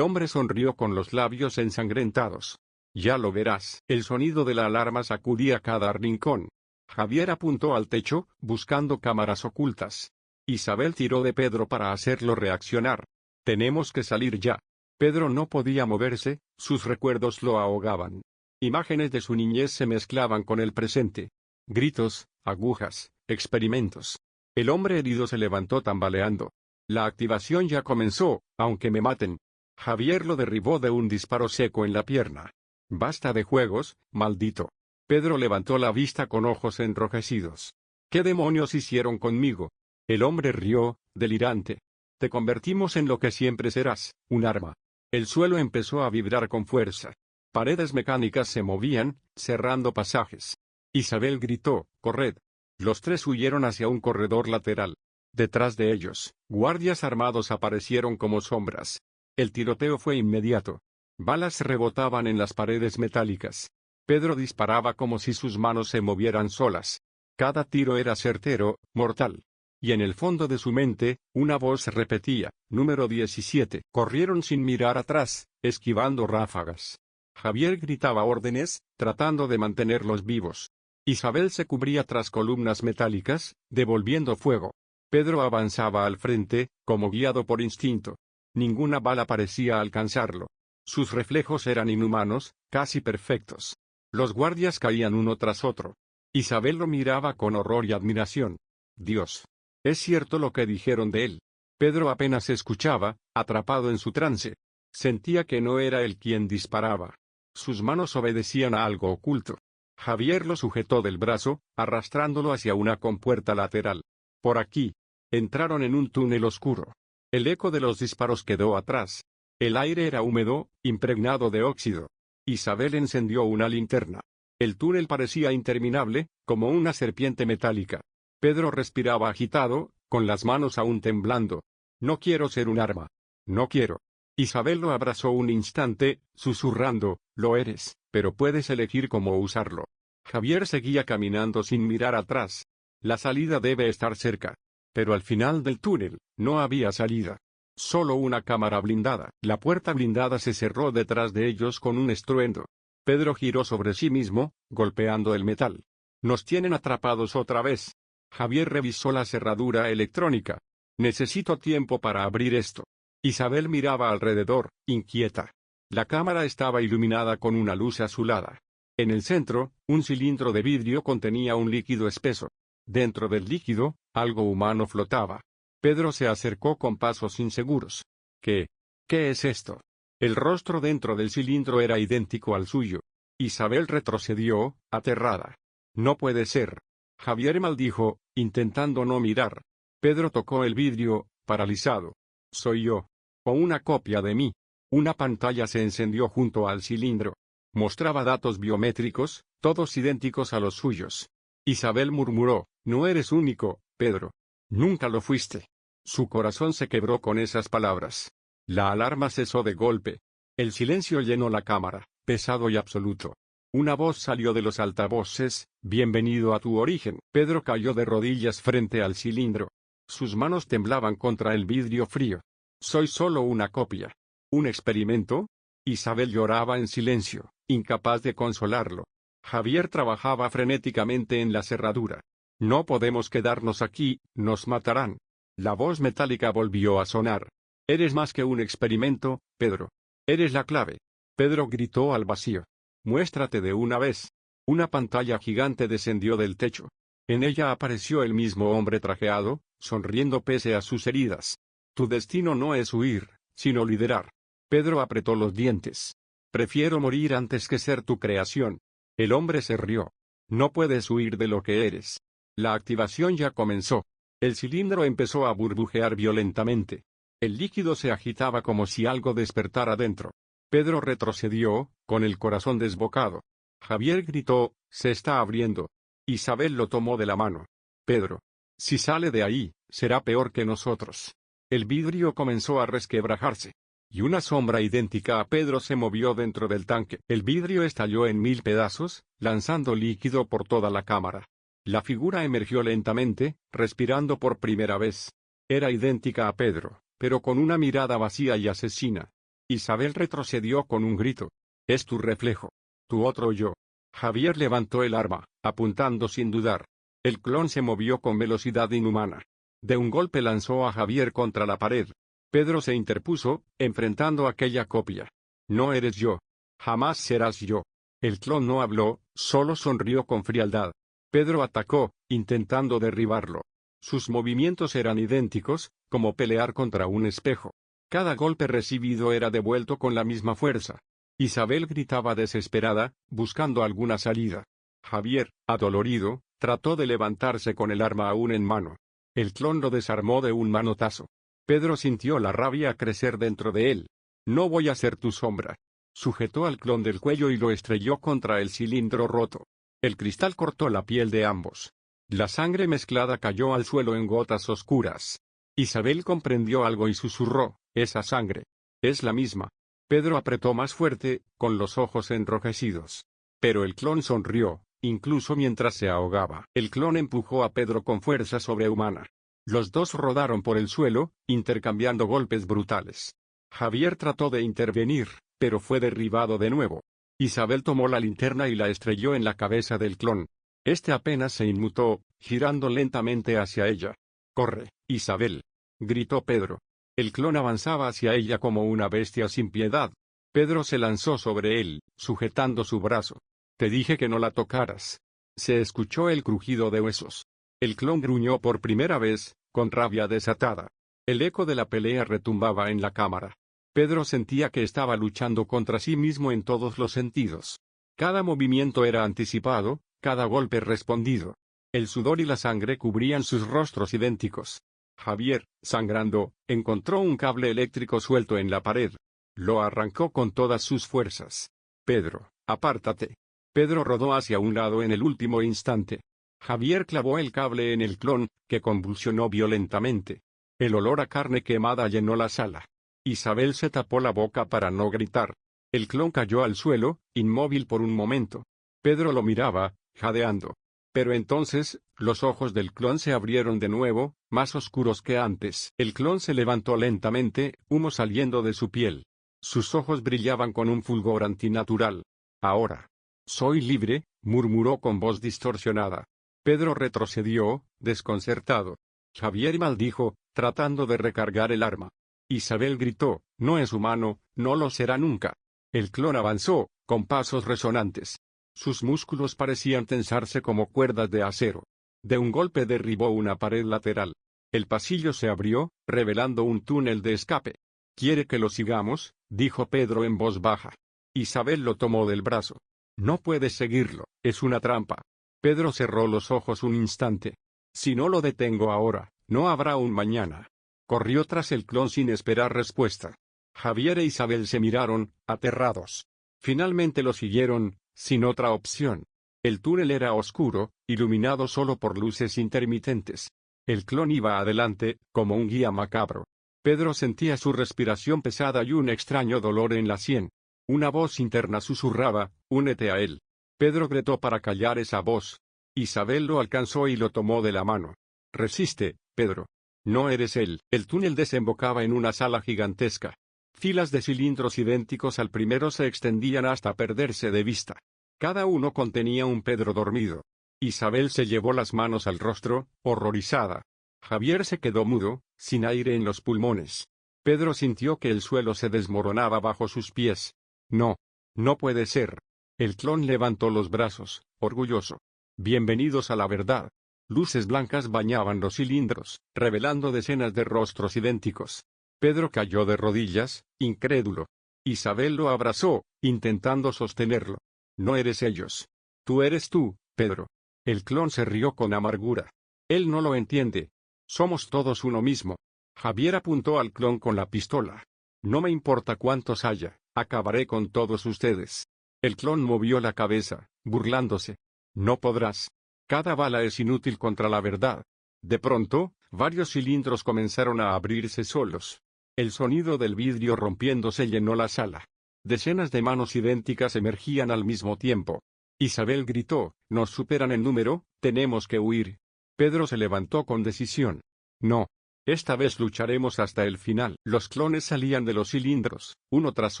hombre sonrió con los labios ensangrentados. Ya lo verás. El sonido de la alarma sacudía cada rincón. Javier apuntó al techo, buscando cámaras ocultas. Isabel tiró de Pedro para hacerlo reaccionar. Tenemos que salir ya. Pedro no podía moverse, sus recuerdos lo ahogaban. Imágenes de su niñez se mezclaban con el presente. Gritos, agujas, experimentos. El hombre herido se levantó tambaleando. La activación ya comenzó, aunque me maten. Javier lo derribó de un disparo seco en la pierna. Basta de juegos, maldito. Pedro levantó la vista con ojos enrojecidos. ¿Qué demonios hicieron conmigo? El hombre rió, delirante. Te convertimos en lo que siempre serás, un arma. El suelo empezó a vibrar con fuerza. Paredes mecánicas se movían, cerrando pasajes. Isabel gritó, «¡Corred!». Los tres huyeron hacia un corredor lateral. Detrás de ellos, guardias armados aparecieron como sombras. El tiroteo fue inmediato. Balas rebotaban en las paredes metálicas. Pedro disparaba como si sus manos se movieran solas. Cada tiro era certero, mortal. Y en el fondo de su mente, una voz repetía, «Número 17». Corrieron sin mirar atrás, esquivando ráfagas. Javier gritaba órdenes, tratando de mantenerlos vivos. Isabel se cubría tras columnas metálicas, devolviendo fuego. Pedro avanzaba al frente, como guiado por instinto. Ninguna bala parecía alcanzarlo. Sus reflejos eran inhumanos, casi perfectos. Los guardias caían uno tras otro. Isabel lo miraba con horror y admiración. Dios. Es cierto lo que dijeron de él. Pedro apenas escuchaba, atrapado en su trance. Sentía que no era él quien disparaba. Sus manos obedecían a algo oculto. Javier lo sujetó del brazo, arrastrándolo hacia una compuerta lateral. Por aquí. Entraron en un túnel oscuro. El eco de los disparos quedó atrás. El aire era húmedo, impregnado de óxido. Isabel encendió una linterna. El túnel parecía interminable, como una serpiente metálica. Pedro respiraba agitado, con las manos aún temblando. No quiero ser un arma. No quiero. Isabel lo abrazó un instante, susurrando, lo eres, pero puedes elegir cómo usarlo. Javier seguía caminando sin mirar atrás. La salida debe estar cerca. Pero al final del túnel, no había salida. Solo una cámara blindada. La puerta blindada se cerró detrás de ellos con un estruendo. Pedro giró sobre sí mismo, golpeando el metal. Nos tienen atrapados otra vez. Javier revisó la cerradura electrónica. Necesito tiempo para abrir esto. Isabel miraba alrededor, inquieta. La cámara estaba iluminada con una luz azulada. En el centro, un cilindro de vidrio contenía un líquido espeso. Dentro del líquido, algo humano flotaba. Pedro se acercó con pasos inseguros. ¿Qué es esto? El rostro dentro del cilindro era idéntico al suyo. Isabel retrocedió, aterrada. No puede ser. Javier maldijo, intentando no mirar. Pedro tocó el vidrio, paralizado. Soy yo. O una copia de mí. Una pantalla se encendió junto al cilindro. Mostraba datos biométricos, todos idénticos a los suyos. Isabel murmuró, no eres único, Pedro. Nunca lo fuiste. Su corazón se quebró con esas palabras. La alarma cesó de golpe. El silencio llenó la cámara, pesado y absoluto. Una voz salió de los altavoces, bienvenido a tu origen. Pedro cayó de rodillas frente al cilindro. Sus manos temblaban contra el vidrio frío. Soy solo una copia. ¿Un experimento? Isabel lloraba en silencio, incapaz de consolarlo. Javier trabajaba frenéticamente en la cerradura. No podemos quedarnos aquí, nos matarán. La voz metálica volvió a sonar. Eres más que un experimento, Pedro. Eres la clave. Pedro gritó al vacío. Muéstrate de una vez. Una pantalla gigante descendió del techo. En ella apareció el mismo hombre trajeado, sonriendo pese a sus heridas. Tu destino no es huir, sino liderar. Pedro apretó los dientes. Prefiero morir antes que ser tu creación. El hombre se rió. No puedes huir de lo que eres. La activación ya comenzó. El cilindro empezó a burbujear violentamente. El líquido se agitaba como si algo despertara dentro. Pedro retrocedió, con el corazón desbocado. Javier gritó, se está abriendo. Isabel lo tomó de la mano. Pedro. Si sale de ahí, será peor que nosotros. El vidrio comenzó a resquebrajarse. Y una sombra idéntica a Pedro se movió dentro del tanque. El vidrio estalló en 1000 pedazos, lanzando líquido por toda la cámara. La figura emergió lentamente, respirando por primera vez. Era idéntica a Pedro, pero con una mirada vacía y asesina. Isabel retrocedió con un grito. «Es tu reflejo. Tu otro yo». Javier levantó el arma, apuntando sin dudar. El clon se movió con velocidad inhumana. De un golpe lanzó a Javier contra la pared. Pedro se interpuso, enfrentando aquella copia. «No eres yo. Jamás serás yo». El clon no habló, solo sonrió con frialdad. Pedro atacó, intentando derribarlo. Sus movimientos eran idénticos, como pelear contra un espejo. Cada golpe recibido era devuelto con la misma fuerza. Isabel gritaba desesperada, buscando alguna salida. Javier, adolorido, trató de levantarse con el arma aún en mano. El clon lo desarmó de un manotazo. Pedro sintió la rabia crecer dentro de él. «No voy a ser tu sombra». Sujetó al clon del cuello y lo estrelló contra el cilindro roto. El cristal cortó la piel de ambos. La sangre mezclada cayó al suelo en gotas oscuras. Isabel comprendió algo y susurró: «Esa sangre. Es la misma». Pedro apretó más fuerte, con los ojos enrojecidos. Pero el clon sonrió, incluso mientras se ahogaba. El clon empujó a Pedro con fuerza sobrehumana. Los dos rodaron por el suelo, intercambiando golpes brutales. Javier trató de intervenir, pero fue derribado de nuevo. Isabel tomó la linterna y la estrelló en la cabeza del clon. Este apenas se inmutó, girando lentamente hacia ella. «Corre, Isabel», gritó Pedro. El clon avanzaba hacia ella como una bestia sin piedad. Pedro se lanzó sobre él, sujetando su brazo. «Te dije que no la tocaras». Se escuchó el crujido de huesos. El clon gruñó por primera vez, con rabia desatada. El eco de la pelea retumbaba en la cámara. Pedro sentía que estaba luchando contra sí mismo en todos los sentidos. Cada movimiento era anticipado, cada golpe respondido. El sudor y la sangre cubrían sus rostros idénticos. Javier, sangrando, encontró un cable eléctrico suelto en la pared. Lo arrancó con todas sus fuerzas. «Pedro, apártate». Pedro rodó hacia un lado en el último instante. Javier clavó el cable en el clon, que convulsionó violentamente. El olor a carne quemada llenó la sala. Isabel se tapó la boca para no gritar. El clon cayó al suelo, inmóvil por un momento. Pedro lo miraba, jadeando. Pero entonces, los ojos del clon se abrieron de nuevo, más oscuros que antes. El clon se levantó lentamente, humo saliendo de su piel. Sus ojos brillaban con un fulgor antinatural. «Ahora. Soy libre», murmuró con voz distorsionada. Pedro retrocedió, desconcertado. Javier maldijo, tratando de recargar el arma. Isabel gritó: «No es humano, no lo será nunca». El clon avanzó, con pasos resonantes. Sus músculos parecían tensarse como cuerdas de acero. De un golpe derribó una pared lateral. El pasillo se abrió, revelando un túnel de escape. «¿Quiere que lo sigamos?», dijo Pedro en voz baja. Isabel lo tomó del brazo. «No puedes seguirlo, es una trampa». Pedro cerró los ojos un instante. «Si no lo detengo ahora, no habrá un mañana». Corrió tras el clon sin esperar respuesta. Javier e Isabel se miraron, aterrados. Finalmente lo siguieron, sin otra opción. El túnel era oscuro, iluminado solo por luces intermitentes. El clon iba adelante, como un guía macabro. Pedro sentía su respiración pesada y un extraño dolor en la sien. Una voz interna susurraba: «Únete a él». Pedro gritó para callar esa voz. Isabel lo alcanzó y lo tomó de la mano. «Resiste, Pedro. No eres él». El túnel desembocaba en una sala gigantesca. Filas de cilindros idénticos al primero se extendían hasta perderse de vista. Cada uno contenía un Pedro dormido. Isabel se llevó las manos al rostro, horrorizada. Javier se quedó mudo, sin aire en los pulmones. Pedro sintió que el suelo se desmoronaba bajo sus pies. «No. No puede ser». El clon levantó los brazos, orgulloso. «Bienvenidos a la verdad». Luces blancas bañaban los cilindros, revelando decenas de rostros idénticos. Pedro cayó de rodillas, incrédulo. Isabel lo abrazó, intentando sostenerlo. «No eres ellos. Tú eres tú, Pedro». El clon se rió con amargura. «Él no lo entiende. Somos todos uno mismo». Javier apuntó al clon con la pistola. «No me importa cuántos haya, acabaré con todos ustedes». El clon movió la cabeza, burlándose. «No podrás. Cada bala es inútil contra la verdad». De pronto, varios cilindros comenzaron a abrirse solos. El sonido del vidrio rompiéndose llenó la sala. Decenas de manos idénticas emergían al mismo tiempo. Isabel gritó: «Nos superan en número, Tenemos que huir. Pedro se levantó con decisión. No. Esta vez lucharemos hasta el final. Los clones salían de los cilindros, uno tras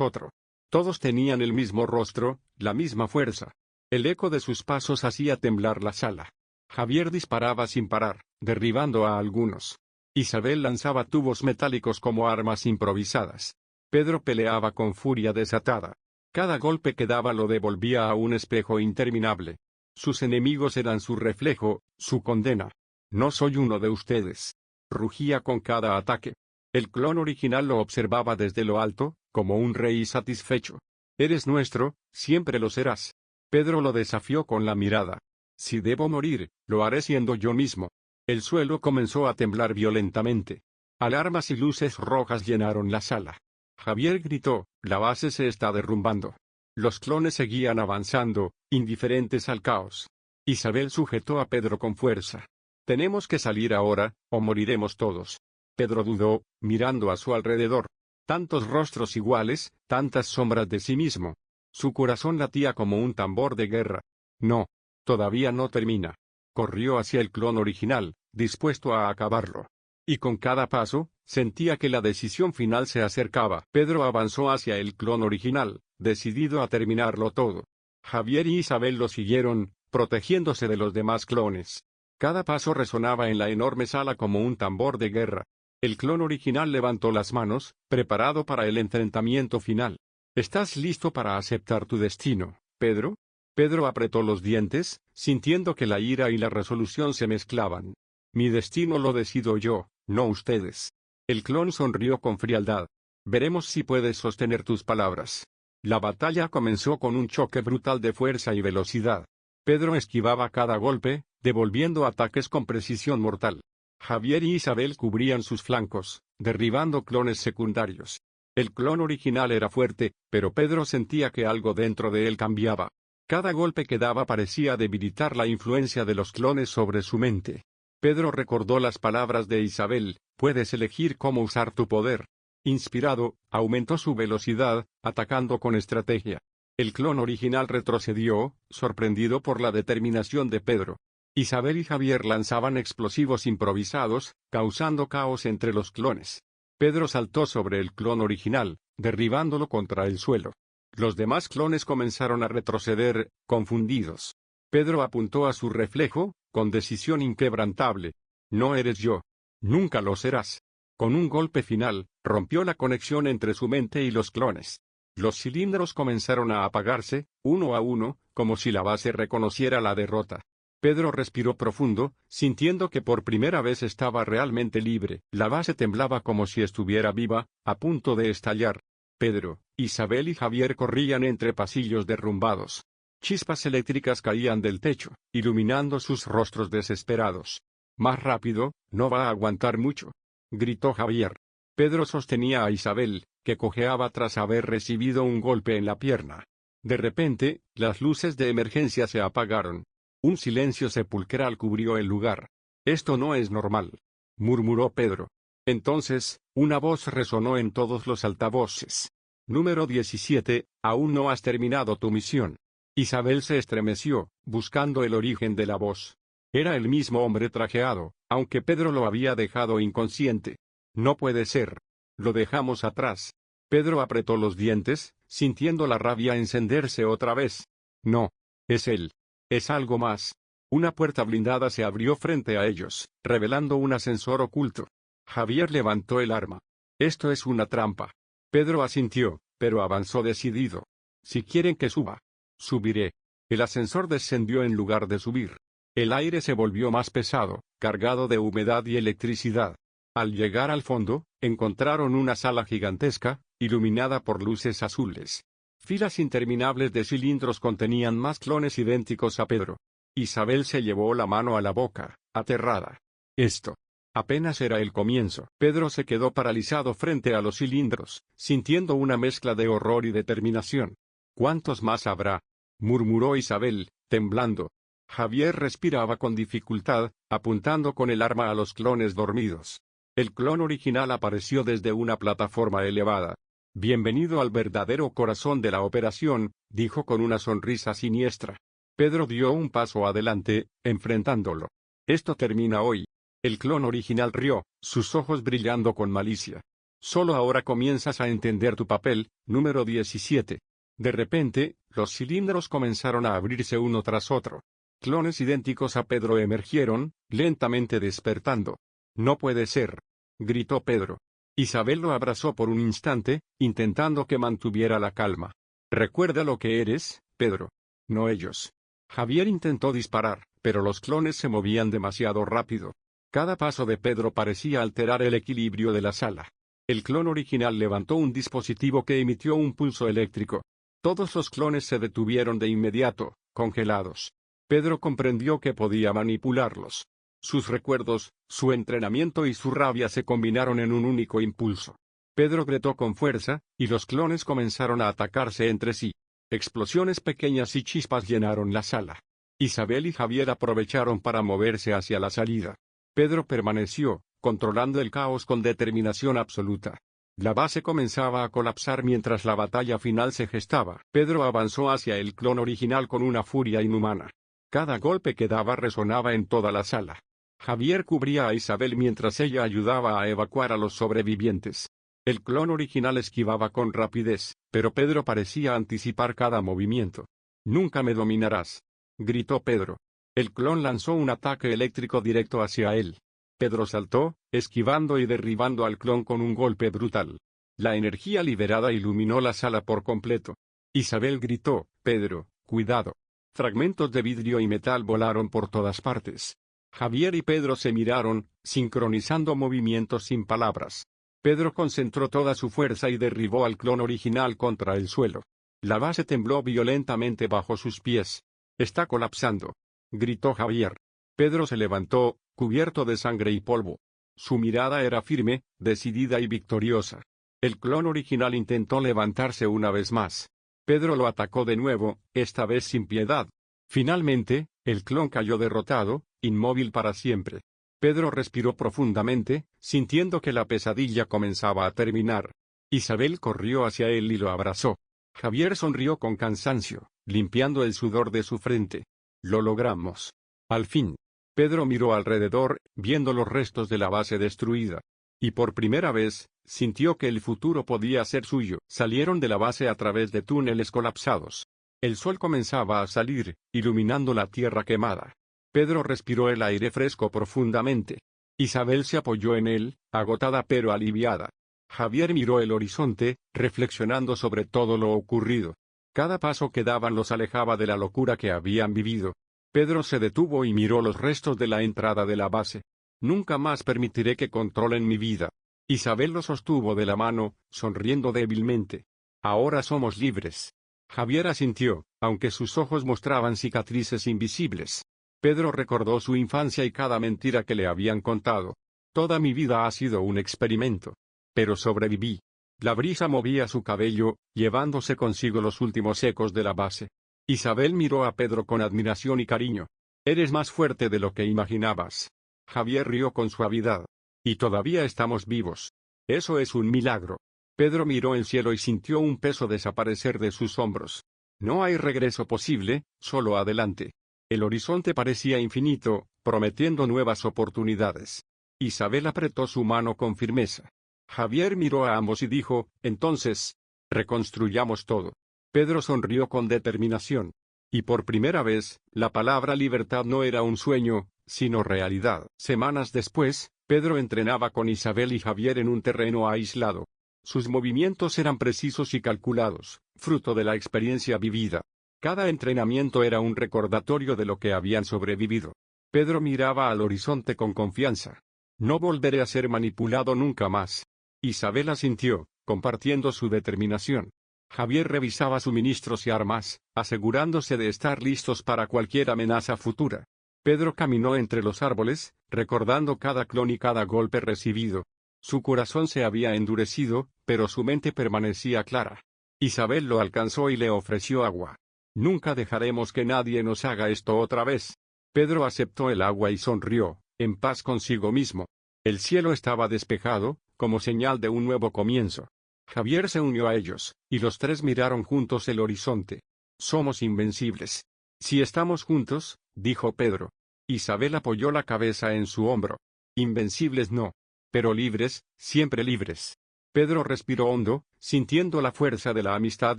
otro. Todos tenían el mismo rostro, la misma fuerza. El eco de sus pasos hacía temblar la sala. Javier disparaba sin parar, derribando a algunos. Isabel lanzaba tubos metálicos como armas improvisadas. Pedro peleaba con furia desatada. Cada golpe que daba lo devolvía a un espejo interminable. Sus enemigos eran su reflejo, su condena. No soy uno de ustedes. Rugía con cada ataque. El clon original lo observaba desde lo alto, como un rey satisfecho. Eres nuestro, siempre lo serás. Pedro lo desafió con la mirada. Si debo morir, lo haré siendo yo mismo. El suelo comenzó a temblar violentamente. Alarmas y luces rojas llenaron la sala. Javier gritó, la base se está derrumbando. Los clones seguían avanzando, indiferentes al caos. Isabel sujetó a Pedro con fuerza. Tenemos que salir ahora, o moriremos todos. Pedro dudó, mirando a su alrededor. Tantos rostros iguales, tantas sombras de sí mismo. Su corazón latía como un tambor de guerra. No. Todavía no termina. Corrió hacia el clon original, dispuesto a acabarlo. Y con cada paso, sentía que la decisión final se acercaba. Pedro avanzó hacia el clon original, decidido a terminarlo todo. Javier y Isabel lo siguieron, protegiéndose de los demás clones. Cada paso resonaba en la enorme sala como un tambor de guerra. El clon original levantó las manos, preparado para el enfrentamiento final. ¿Estás listo para aceptar tu destino, Pedro? Pedro apretó los dientes, sintiendo que la ira y la resolución se mezclaban. Mi destino lo decido yo, no ustedes. El clon sonrió con frialdad. Veremos si puedes sostener tus palabras. La batalla comenzó con un choque brutal de fuerza y velocidad. Pedro esquivaba cada golpe, devolviendo ataques con precisión mortal. Javier y Isabel cubrían sus flancos, derribando clones secundarios. El clon original era fuerte, pero Pedro sentía que algo dentro de él cambiaba. Cada golpe que daba parecía debilitar la influencia de los clones sobre su mente. Pedro recordó las palabras de Isabel, puedes elegir cómo usar tu poder. Inspirado, aumentó su velocidad, atacando con estrategia. El clon original retrocedió, sorprendido por la determinación de Pedro. Isabel y Javier lanzaban explosivos improvisados, causando caos entre los clones. Pedro saltó sobre el clon original, derribándolo contra el suelo. Los demás clones comenzaron a retroceder, confundidos. Pedro apuntó a su reflejo, con decisión inquebrantable. No eres yo. Nunca lo serás. Con un golpe final, rompió la conexión entre su mente y los clones. Los cilindros comenzaron a apagarse, uno a uno, como si la base reconociera la derrota. Pedro respiró profundo, sintiendo que por primera vez estaba realmente libre. La base temblaba como si estuviera viva, a punto de estallar. Pedro, Isabel y Javier corrían entre pasillos derrumbados. Chispas eléctricas caían del techo, iluminando sus rostros desesperados. Más rápido, no va a aguantar mucho, gritó Javier. Pedro sostenía a Isabel, que cojeaba tras haber recibido un golpe en la pierna. De repente, las luces de emergencia se apagaron. Un silencio sepulcral cubrió el lugar. Esto no es normal, murmuró Pedro. Entonces, una voz resonó en todos los altavoces. Número 17, aún no has terminado tu misión. Isabel se estremeció, buscando el origen de la voz. Era el mismo hombre trajeado, aunque Pedro lo había dejado inconsciente. No puede ser. Lo dejamos atrás. Pedro apretó los dientes, sintiendo la rabia encenderse otra vez. No. Es él. Es algo más. Una puerta blindada se abrió frente a ellos, revelando un ascensor oculto. Javier levantó el arma. Esto es una trampa. Pedro asintió, pero avanzó decidido. Si quieren que suba, subiré. El ascensor descendió en lugar de subir. El aire se volvió más pesado, cargado de humedad y electricidad. Al llegar al fondo, encontraron una sala gigantesca, iluminada por luces azules. Filas interminables de cilindros contenían más clones idénticos a Pedro. Isabel se llevó la mano a la boca, aterrada. Esto apenas era el comienzo. Pedro se quedó paralizado frente a los cilindros, sintiendo una mezcla de horror y determinación. ¿Cuántos más habrá?, murmuró Isabel, temblando. Javier respiraba con dificultad, apuntando con el arma a los clones dormidos. El clon original apareció desde una plataforma elevada. Bienvenido al verdadero corazón de la operación, dijo con una sonrisa siniestra. Pedro dio un paso adelante, enfrentándolo. Esto termina hoy. El clon original rió, sus ojos brillando con malicia. Solo ahora comienzas a entender tu papel, número 17. De repente, los cilindros comenzaron a abrirse uno tras otro. Clones idénticos a Pedro emergieron, lentamente despertando. No puede ser, gritó Pedro. Isabel lo abrazó por un instante, intentando que mantuviera la calma. Recuerda lo que eres, Pedro. No ellos. Javier intentó disparar, pero los clones se movían demasiado rápido. Cada paso de Pedro parecía alterar el equilibrio de la sala. El clon original levantó un dispositivo que emitió un pulso eléctrico. Todos los clones se detuvieron de inmediato, congelados. Pedro comprendió que podía manipularlos. Sus recuerdos, su entrenamiento y su rabia se combinaron en un único impulso. Pedro gritó con fuerza, y los clones comenzaron a atacarse entre sí. Explosiones pequeñas y chispas llenaron la sala. Isabel y Javier aprovecharon para moverse hacia la salida. Pedro permaneció, controlando el caos con determinación absoluta. La base comenzaba a colapsar mientras la batalla final se gestaba. Pedro avanzó hacia el clon original con una furia inhumana. Cada golpe que daba resonaba en toda la sala. Javier cubría a Isabel mientras ella ayudaba a evacuar a los sobrevivientes. El clon original esquivaba con rapidez, pero Pedro parecía anticipar cada movimiento. «Nunca me dominarás», gritó Pedro. El clon lanzó un ataque eléctrico directo hacia él. Pedro saltó, esquivando y derribando al clon con un golpe brutal. La energía liberada iluminó la sala por completo. Isabel gritó, «Pedro, cuidado». Fragmentos de vidrio y metal volaron por todas partes. Javier y Pedro se miraron, sincronizando movimientos sin palabras. Pedro concentró toda su fuerza y derribó al clon original contra el suelo. La base tembló violentamente bajo sus pies. «Está colapsando», gritó Javier. Pedro se levantó, cubierto de sangre y polvo. Su mirada era firme, decidida y victoriosa. El clon original intentó levantarse una vez más. Pedro lo atacó de nuevo, esta vez sin piedad. Finalmente, el clon cayó derrotado, inmóvil para siempre. Pedro respiró profundamente, sintiendo que la pesadilla comenzaba a terminar. Isabel corrió hacia él y lo abrazó. Javier sonrió con cansancio, limpiando el sudor de su frente. «Lo logramos. Al fin». Pedro miró alrededor, viendo los restos de la base destruida. Y por primera vez, sintió que el futuro podía ser suyo. Salieron de la base a través de túneles colapsados. El sol comenzaba a salir, iluminando la tierra quemada. Pedro respiró el aire fresco profundamente. Isabel se apoyó en él, agotada pero aliviada. Javier miró el horizonte, reflexionando sobre todo lo ocurrido. Cada paso que daban los alejaba de la locura que habían vivido. Pedro se detuvo y miró los restos de la entrada de la base. «Nunca más permitiré que controlen mi vida». Isabel lo sostuvo de la mano, sonriendo débilmente. «Ahora somos libres». Javier asintió, aunque sus ojos mostraban cicatrices invisibles. Pedro recordó su infancia y cada mentira que le habían contado. «Toda mi vida ha sido un experimento. Pero sobreviví». La brisa movía su cabello, llevándose consigo los últimos ecos de la base. Isabel miró a Pedro con admiración y cariño. «Eres más fuerte de lo que imaginabas». Javier rió con suavidad. «Y todavía estamos vivos. Eso es un milagro». Pedro miró el cielo y sintió un peso desaparecer de sus hombros. No hay regreso posible, solo adelante. El horizonte parecía infinito, prometiendo nuevas oportunidades. Isabel apretó su mano con firmeza. Javier miró a ambos y dijo, «Entonces, reconstruyamos todo». Pedro sonrió con determinación. Y por primera vez, la palabra libertad no era un sueño, sino realidad. Semanas después, Pedro entrenaba con Isabel y Javier en un terreno aislado. Sus movimientos eran precisos y calculados, fruto de la experiencia vivida. Cada entrenamiento era un recordatorio de lo que habían sobrevivido. Pedro miraba al horizonte con confianza. «No volveré a ser manipulado nunca más». Isabel asintió, compartiendo su determinación. Javier revisaba suministros y armas, asegurándose de estar listos para cualquier amenaza futura. Pedro caminó entre los árboles, recordando cada clon y cada golpe recibido. Su corazón se había endurecido, pero su mente permanecía clara. Isabel lo alcanzó y le ofreció agua. «Nunca dejaremos que nadie nos haga esto otra vez». Pedro aceptó el agua y sonrió, en paz consigo mismo. El cielo estaba despejado, como señal de un nuevo comienzo. Javier se unió a ellos, y los tres miraron juntos el horizonte. «Somos invencibles». Si estamos juntos, dijo Pedro. Isabel apoyó la cabeza en su hombro. Invencibles no. Pero libres, siempre libres. Pedro respiró hondo, sintiendo la fuerza de la amistad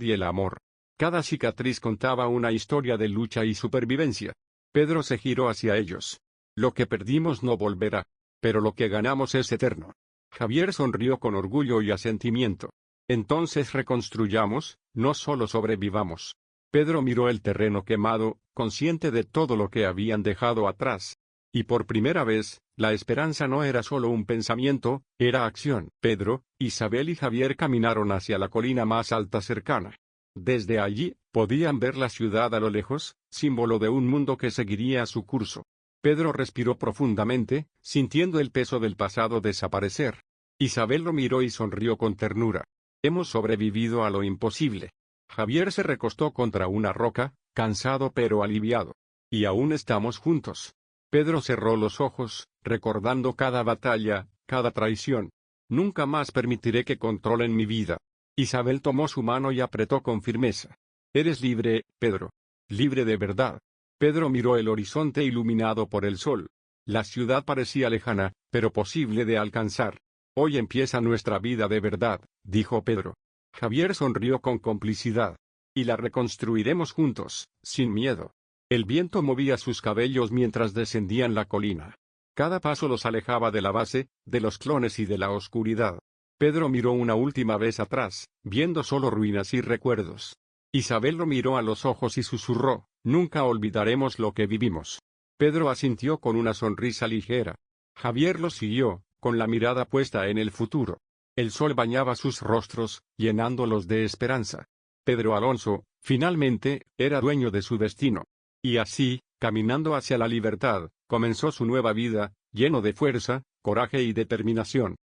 y el amor. Cada cicatriz contaba una historia de lucha y supervivencia. Pedro se giró hacia ellos. Lo que perdimos no volverá. Pero lo que ganamos es eterno. Javier sonrió con orgullo y asentimiento. Entonces reconstruyamos, no solo sobrevivamos. Pedro miró el terreno quemado, consciente de todo lo que habían dejado atrás. Y por primera vez, la esperanza no era solo un pensamiento, era acción. Pedro, Isabel y Javier caminaron hacia la colina más alta cercana. Desde allí, podían ver la ciudad a lo lejos, símbolo de un mundo que seguiría su curso. Pedro respiró profundamente, sintiendo el peso del pasado desaparecer. Isabel lo miró y sonrió con ternura. Hemos sobrevivido a lo imposible. Javier se recostó contra una roca, cansado pero aliviado. Y aún estamos juntos. Pedro cerró los ojos, recordando cada batalla, cada traición. Nunca más permitiré que controlen mi vida. Isabel tomó su mano y apretó con firmeza. Eres libre, Pedro. Libre de verdad. Pedro miró el horizonte iluminado por el sol. La ciudad parecía lejana, pero posible de alcanzar. Hoy empieza nuestra vida de verdad, dijo Pedro. Javier sonrió con complicidad. Y la reconstruiremos juntos, sin miedo. El viento movía sus cabellos mientras descendían la colina. Cada paso los alejaba de la base, de los clones y de la oscuridad. Pedro miró una última vez atrás, viendo solo ruinas y recuerdos. Isabel lo miró a los ojos y susurró, nunca olvidaremos lo que vivimos. Pedro asintió con una sonrisa ligera. Javier lo siguió, con la mirada puesta en el futuro. El sol bañaba sus rostros, llenándolos de esperanza. Pedro Alonso, finalmente, era dueño de su destino. Y así, caminando hacia la libertad, comenzó su nueva vida, lleno de fuerza, coraje y determinación.